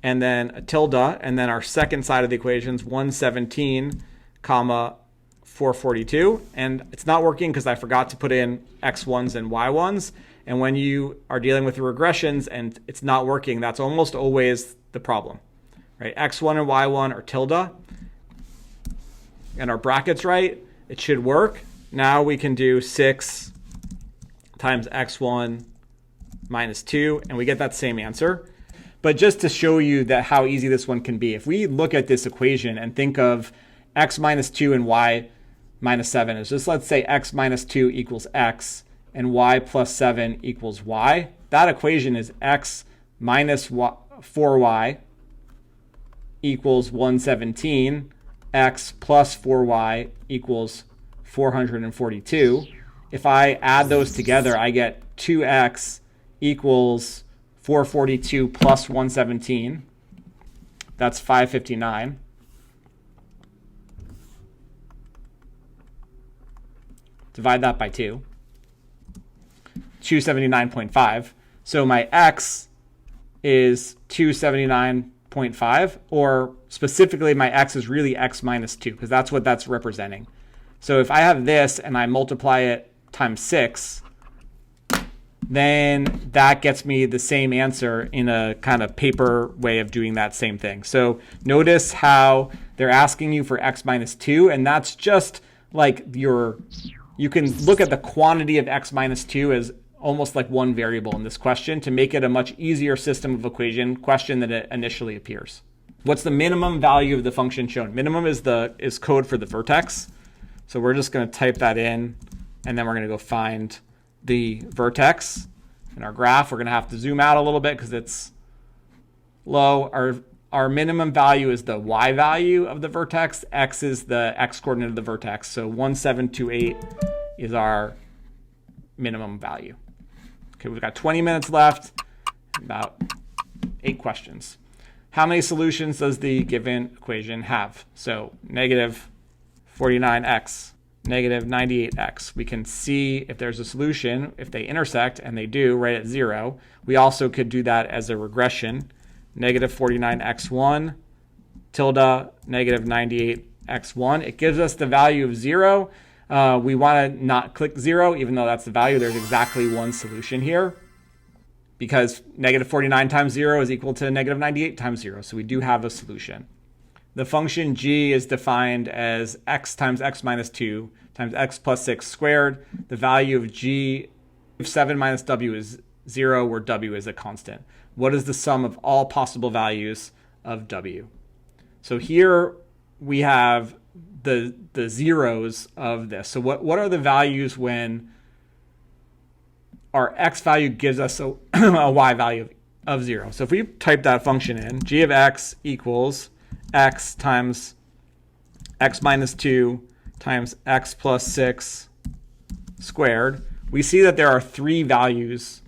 and then a tilde, and then our second side of the equation is 117, comma 442. And it's not working because I forgot to put in x1s and y1s. And when you are dealing with regressions and it's not working, that's almost always the problem, right? x1 and y1 are tilde, and our brackets right, it should work. Now we can do 6 times x1 minus 2, and we get that same answer. But just to show you that how easy this one can be, if we look at this equation and think of x minus 2 and y minus 7 is just, let's say x minus 2 equals x and y plus 7 equals y. That equation is x minus 4y equals 117, x plus 4y equals 442. If I add those together, I get 2x equals 442 plus 117. That's 559. Divide that by 2. 279.5. So my x is 279.5, or specifically my x is really x minus 2, because that's what that's representing. So if I have this and I multiply it times 6, then that gets me the same answer in a kind of paper way of doing that same thing. So notice how they're asking you for x minus 2, and that's just like you can look at the quantity of x minus 2 as almost like one variable in this question to make it a much easier system of equation question than it initially appears. What's the minimum value of the function shown? Minimum is code for the vertex. So we're just going to type that in, and then we're going to go find the vertex in our graph. We're going to have to zoom out a little bit because it's low. Our minimum value is the y value of the vertex. X is the x coordinate of the vertex. So 1728 is our minimum value. Okay, we've got 20 minutes left, about 8 questions. How many solutions does the given equation have? So negative 49x, negative 98x. We can see if there's a solution, if they intersect, and they do, right at 0. We also could do that as a regression. Negative 49x1, tilde, negative 98x1. It gives us the value of 0. We want to not click 0, even though that's the value. There's exactly one solution here, because negative 49 times 0 is equal to negative 98 times 0. So we do have a solution. The function g is defined as x times x minus 2 times x plus 6 squared. The value of g, if 7 minus w is 0, where w is a constant. What is the sum of all possible values of w? So here we have the zeros of this. So what are the values when our x value gives us a y value of 0? So if we type that function in, g of x equals x times x minus 2 times x plus 6 squared, we see that there are 3 values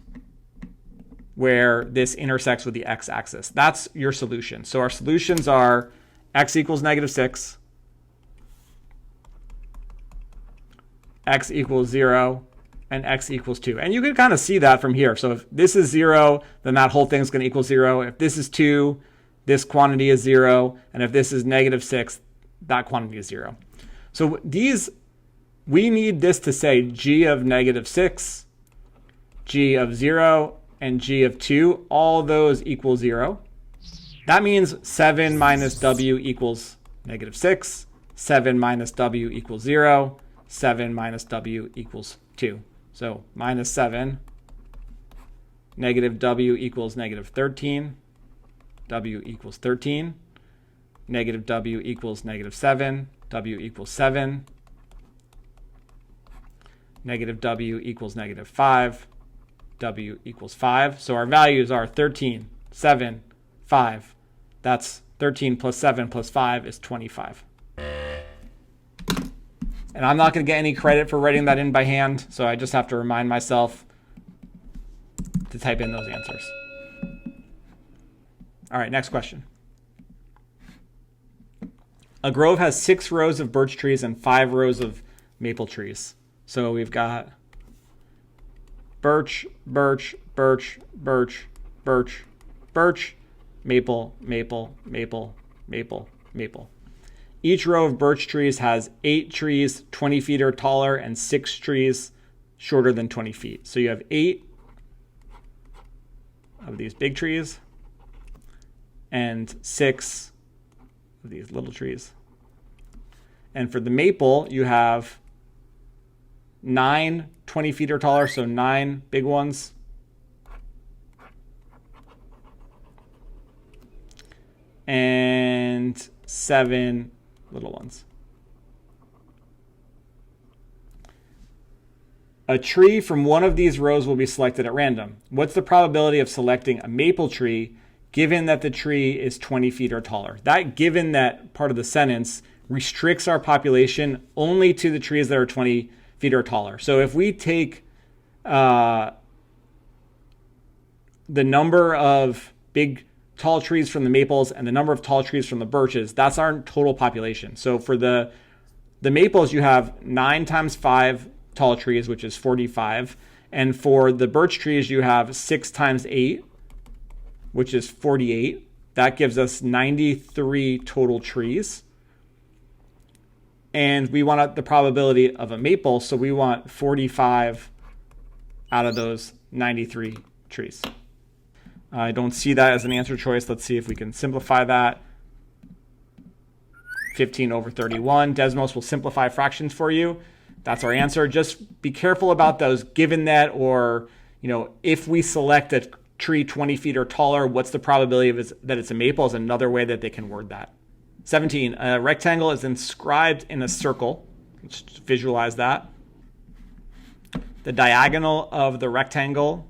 where this intersects with the x-axis. That's your solution. So our solutions are x equals negative 6, x equals 0, and x equals 2. And you can kind of see that from here. So if this is 0, then that whole thing is going to equal 0. If this is 2, this quantity is 0. And if this is negative 6, that quantity is 0. So we need this to say g of negative 6, g of 0, and g of 2. All those equal 0. That means 7 minus w equals negative 6. 7 minus w equals 0. 7 minus w equals 2. So minus 7, negative w equals negative 13. W equals 13. Negative w equals negative 7. W equals 7. Negative w equals negative 5. W equals 5. So our values are 13, 7, 5. That's 13 plus 7 plus 5 is 25. And I'm not going to get any credit for writing that in by hand, so I just have to remind myself to type in those answers. All right, next question. A grove has 6 rows of birch trees and 5 rows of maple trees. So we've got birch, birch, birch, birch, birch, birch, maple, maple, maple, maple, maple. Each row of birch trees has 8 trees 20 feet or taller and 6 trees shorter than 20 feet. So you have 8 of these big trees and 6 of these little trees. And for the maple, you have 9 20 feet or taller, so 9 big ones. And 7 little ones. A tree from one of these rows will be selected at random. What's the probability of selecting a maple tree given that the tree is 20 feet or taller? That given that part of the sentence restricts our population only to the trees that are 20 feet or taller. So if we take the number of big tall trees from the maples and the number of tall trees from the birches, that's our total population. So for the maples, you have 9 times 5 tall trees, which is 45. And for the birch trees, you have 6 times 8, which is 48. That gives us 93 total trees. And we want the probability of a maple, so we want 45 out of those 93 trees. I don't see that as an answer choice. Let's see if we can simplify that. 15 over 31. Desmos will simplify fractions for you. That's our answer. Just be careful about those given that, or if we select a tree 20 feet or taller, what's the probability of that it's a maple is another way that they can word that. 17, a rectangle is inscribed in a circle. Let's visualize that. The diagonal of the rectangle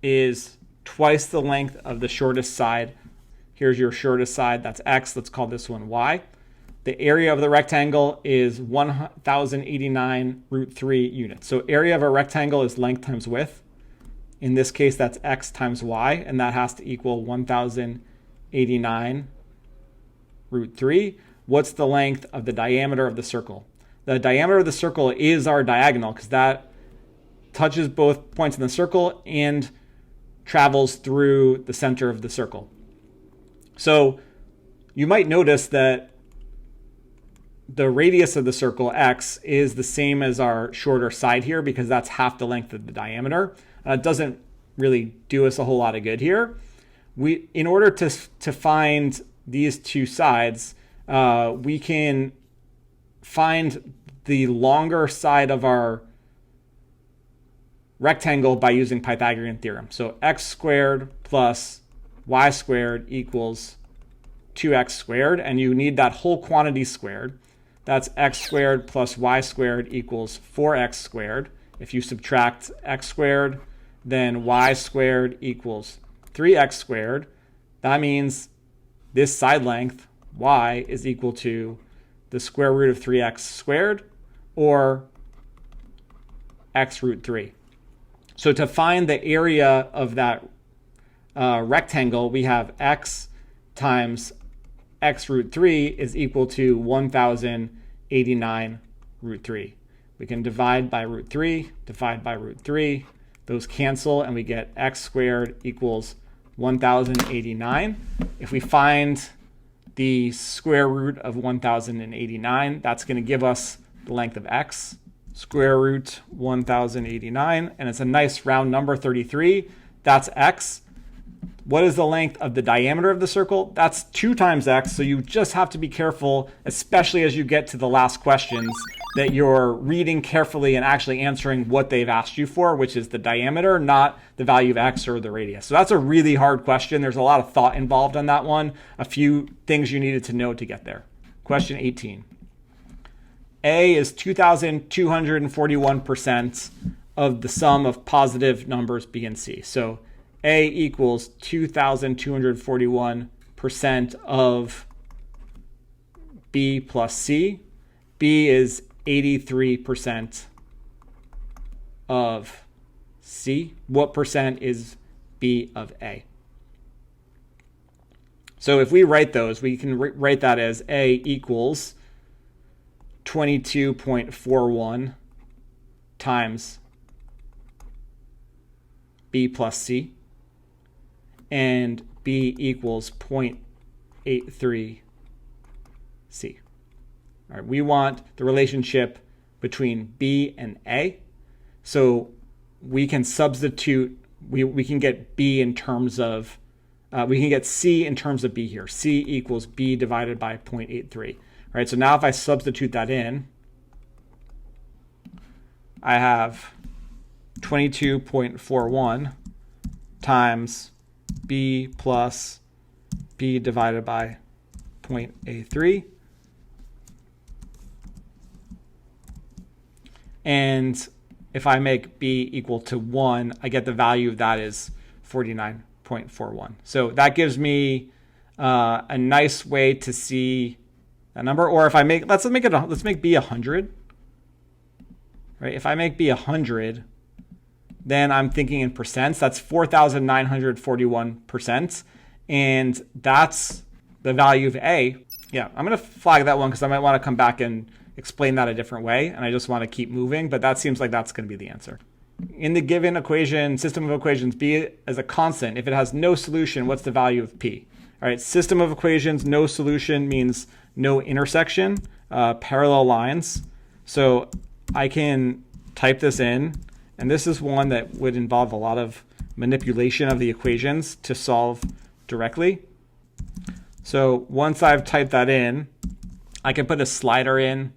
is twice the length of the shortest side. Here's your shortest side, that's X. Let's call this one Y. The area of the rectangle is 1089 root 3 units. So area of a rectangle is length times width. In this case, that's X times Y, and that has to equal 1089 root 3. What's the length of the diameter of the circle? The diameter of the circle is our diagonal because that touches both points in the circle and travels through the center of the circle. So you might notice that the radius of the circle, X, is the same as our shorter side here because that's half the length of the diameter. It doesn't really do us a whole lot of good here. In order to find these two sides, we can find the longer side of our rectangle by using Pythagorean theorem. So x squared plus y squared equals 2x squared, and you need that whole quantity squared. That's x squared plus y squared equals 4x squared. If you subtract x squared, then y squared equals 3x squared. That means this side length, y, is equal to the square root of 3x squared, or x root 3. So to find the area of that rectangle, we have x times x root 3 is equal to 1089 root 3. We can divide by root 3, divide by root 3. Those cancel, and we get x squared equals 1089. If we find the square root of 1089, that's going to give us the length of x, square root 1089, and it's a nice round number, 33. That's x. What is the length of the diameter of the circle? That's 2 times x, so you just have to be careful, especially as you get to the last questions, that you're reading carefully and actually answering what they've asked you for, which is the diameter, not the value of x or the radius. So that's a really hard question. There's a lot of thought involved on that one. A few things you needed to know to get there. Question 18. A is 2,241% of the sum of positive numbers B and C. So A equals 2,241% of B plus C. B is 83% of C. What percent is B of A? So if we write those, we can write that as A equals 22.41 times B plus C. And b equals 0.83c. All right, we want the relationship between b and a. So we can substitute, we can get b in terms of, we can get c in terms of b here. C equals b divided by 0.83. All right, so now if I substitute that in, I have 22.41 times b plus b divided by 0.83. And if I make b equal to 1, I get the value of that is 49.41. So that gives me a nice way to see that number. Or if I make, let's make b 100. Right? If I make b 100, then I'm thinking in percents. That's 4,941%. And that's the value of a. Yeah, I'm going to flag that one because I might want to come back and explain that a different way, and I just want to keep moving, but that seems like that's going to be the answer. In the given equation, system of equations, b as a constant. If it has no solution, what's the value of p? All right, system of equations, no solution means no intersection, parallel lines. So I can type this in, and this is one that would involve a lot of manipulation of the equations to solve directly. So once I've typed that in, I can put a slider in.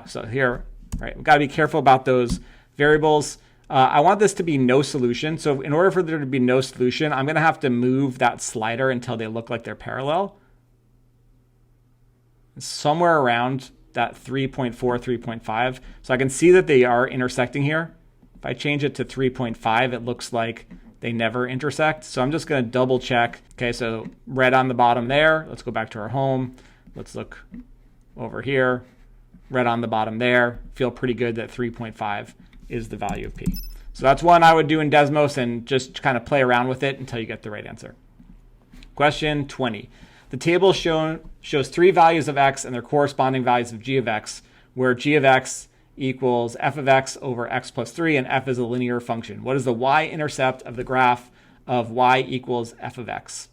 So here, right, we've got to be careful about those variables. I want this to be no solution. So in order for there to be no solution, I'm going to have to move that slider until they look like they're parallel. Somewhere around that 3.4, 3.5. So I can see that they are intersecting here. If I change it to 3.5, it looks like they never intersect. So I'm just going to double check. Okay, so red on the bottom there. Let's go back to our home. Let's look over here. Red on the bottom there. Feel pretty good that 3.5 is the value of p. So that's one I would do in Desmos and just kind of play around with it until you get the right answer. Question 20. The table shows three values of x and their corresponding values of g of x, where g of x equals f of x over x plus 3, and f is a linear function. What is the y-intercept of the graph of y equals f of x?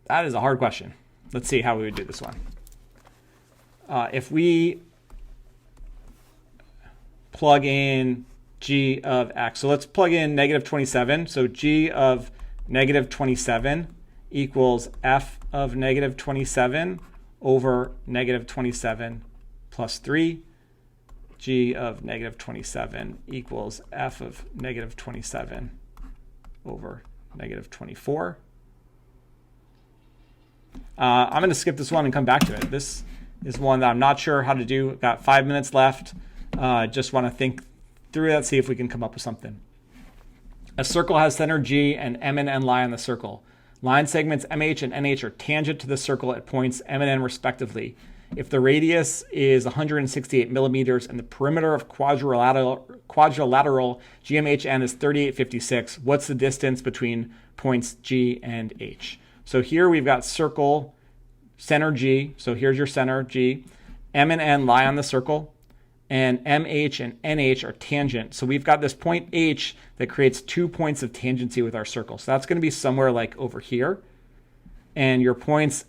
That is a hard question. Let's see how we would do this one. If we plug in g of x. So let's plug in negative 27. So g of negative 27 equals f of negative 27 over negative 27 plus 3. G of negative 27 equals f of negative 27 over negative 24. I'm going to skip this one and come back to it. This is one that I'm not sure how to do. Got 5 minutes left. Just want to think through that, see if we can come up with something. A circle has center G and M and N lie on the circle. Line segments MH and NH are tangent to the circle at points M and N respectively. If the radius is 168 millimeters and the perimeter of quadrilateral GMHN is 3856, what's the distance between points G and H? So here we've got circle, center G. So here's your center G. M and N lie on the circle, and MH and NH are tangent. So we've got this point H that creates 2 points of tangency with our circle. So that's going to be somewhere like over here. And your points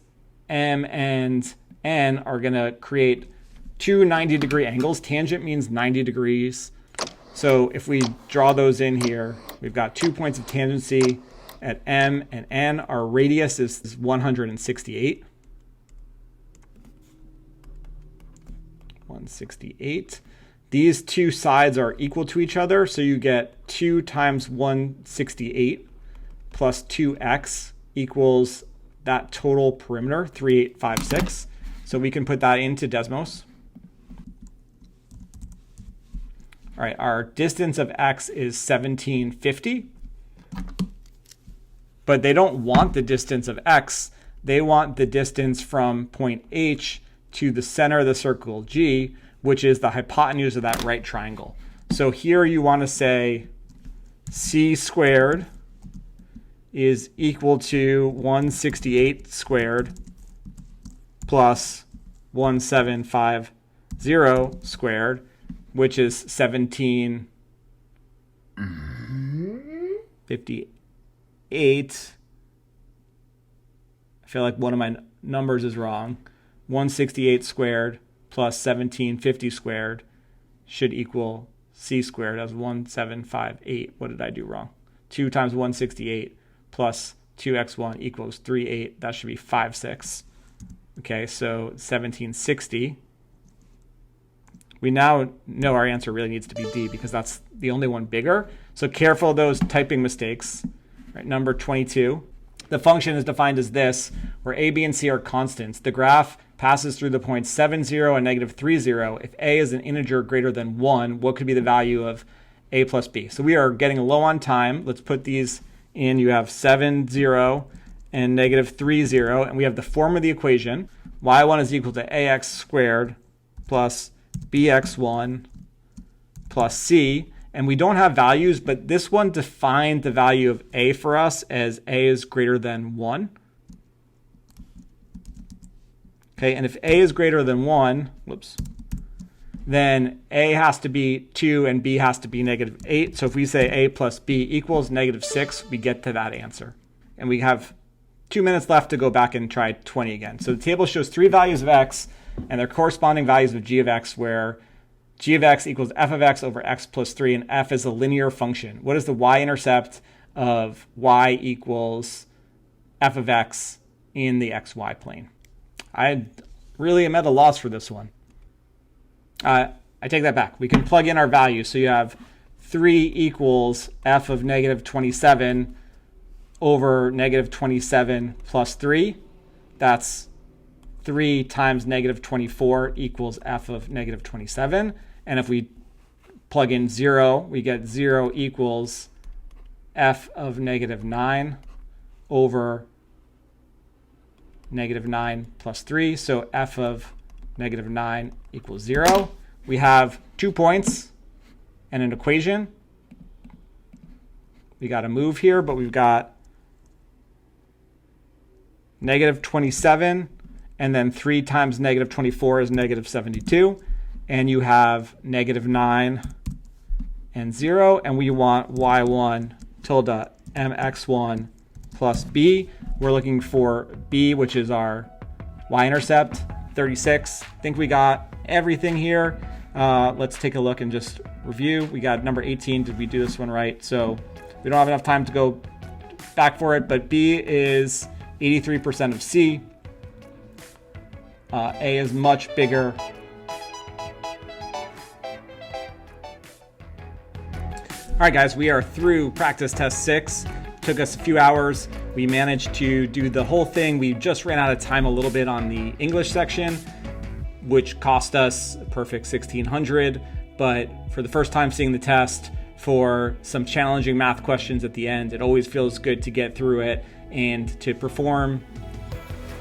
M and N are going to create two 90-degree angles. Tangent means 90 degrees. So if we draw those in here, we've got 2 points of tangency at M and N. Our radius is 168. 168. These two sides are equal to each other, so you get 2 times 168 plus 2x equals that total perimeter, 3856. So we can put that into Desmos. All right, our distance of x is 1750. But they don't want the distance of x. They want the distance from point H to the center of the circle G, which is the hypotenuse of that right triangle. So here you want to say c squared is equal to 168 squared plus 1750 squared, which is 1758 feel like one of my numbers is wrong. 168 squared plus 1750 squared should equal c squared as 1758. What did I do wrong? 2 times 168 plus 2x1 equals 38. That should be 56. Okay, so 1760. We now know our answer really needs to be D because that's the only one bigger. So careful of those typing mistakes. Right, number 22. The function is defined as this, where a, b, and c are constants. The graph passes through the points 7, 0, and negative 3, 0. If a is an integer greater than 1, what could be the value of a plus b? So we are getting low on time. Let's put these in. You have 7, 0, and negative 3, 0. And we have the form of the equation. y1 is equal to ax squared plus bx1 plus c. And we don't have values, but this one defined the value of a for us as a is greater than 1. Okay, and if a is greater than 1, then a has to be 2 and b has to be negative 8. So if we say a plus b equals negative 6, we get to that answer. And we have 2 minutes left to go back and try 20 again. So the table shows 3 values of x and their corresponding values of g of x, where g of x equals f of x over x plus 3, and f is a linear function. What is the y-intercept of y equals f of x in the xy plane? I really am at a loss for this one. I take that back. We can plug in our values. So you have 3 equals f of negative 27 over negative 27 plus 3. That's 3 times negative 24 equals f of negative 27. And if we plug in 0, we get 0 equals f of negative 9 over negative 9 plus 3. So f of negative 9 equals 0. We have 2 points and an equation. We got to move here, but we've got negative 27, and then 3 times negative 24 is negative 72. And you have negative 9 and 0, and we want y1 tilde mx1 plus b. We're looking for b, which is our y-intercept, 36. I think we got everything here. Let's take a look and just review. We got number 18. Did we do this one right? So we don't have enough time to go back for it, but b is 83% of c. A is much bigger. All right, guys, we are through practice test 6. Took us a few hours. We managed to do the whole thing. We just ran out of time a little bit on the English section, which cost us a perfect 1,600. But for the first time seeing the test, for some challenging math questions at the end, it always feels good to get through it and to perform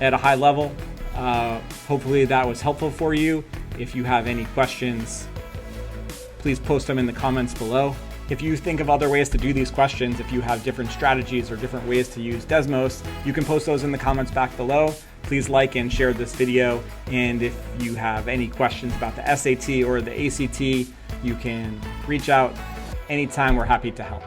at a high level. Hopefully that was helpful for you. If you have any questions, please post them in the comments below. If you think of other ways to do these questions, if you have different strategies or different ways to use Desmos, you can post those in the comments back below. Please like and share this video. And if you have any questions about the SAT or the ACT, you can reach out anytime. We're happy to help.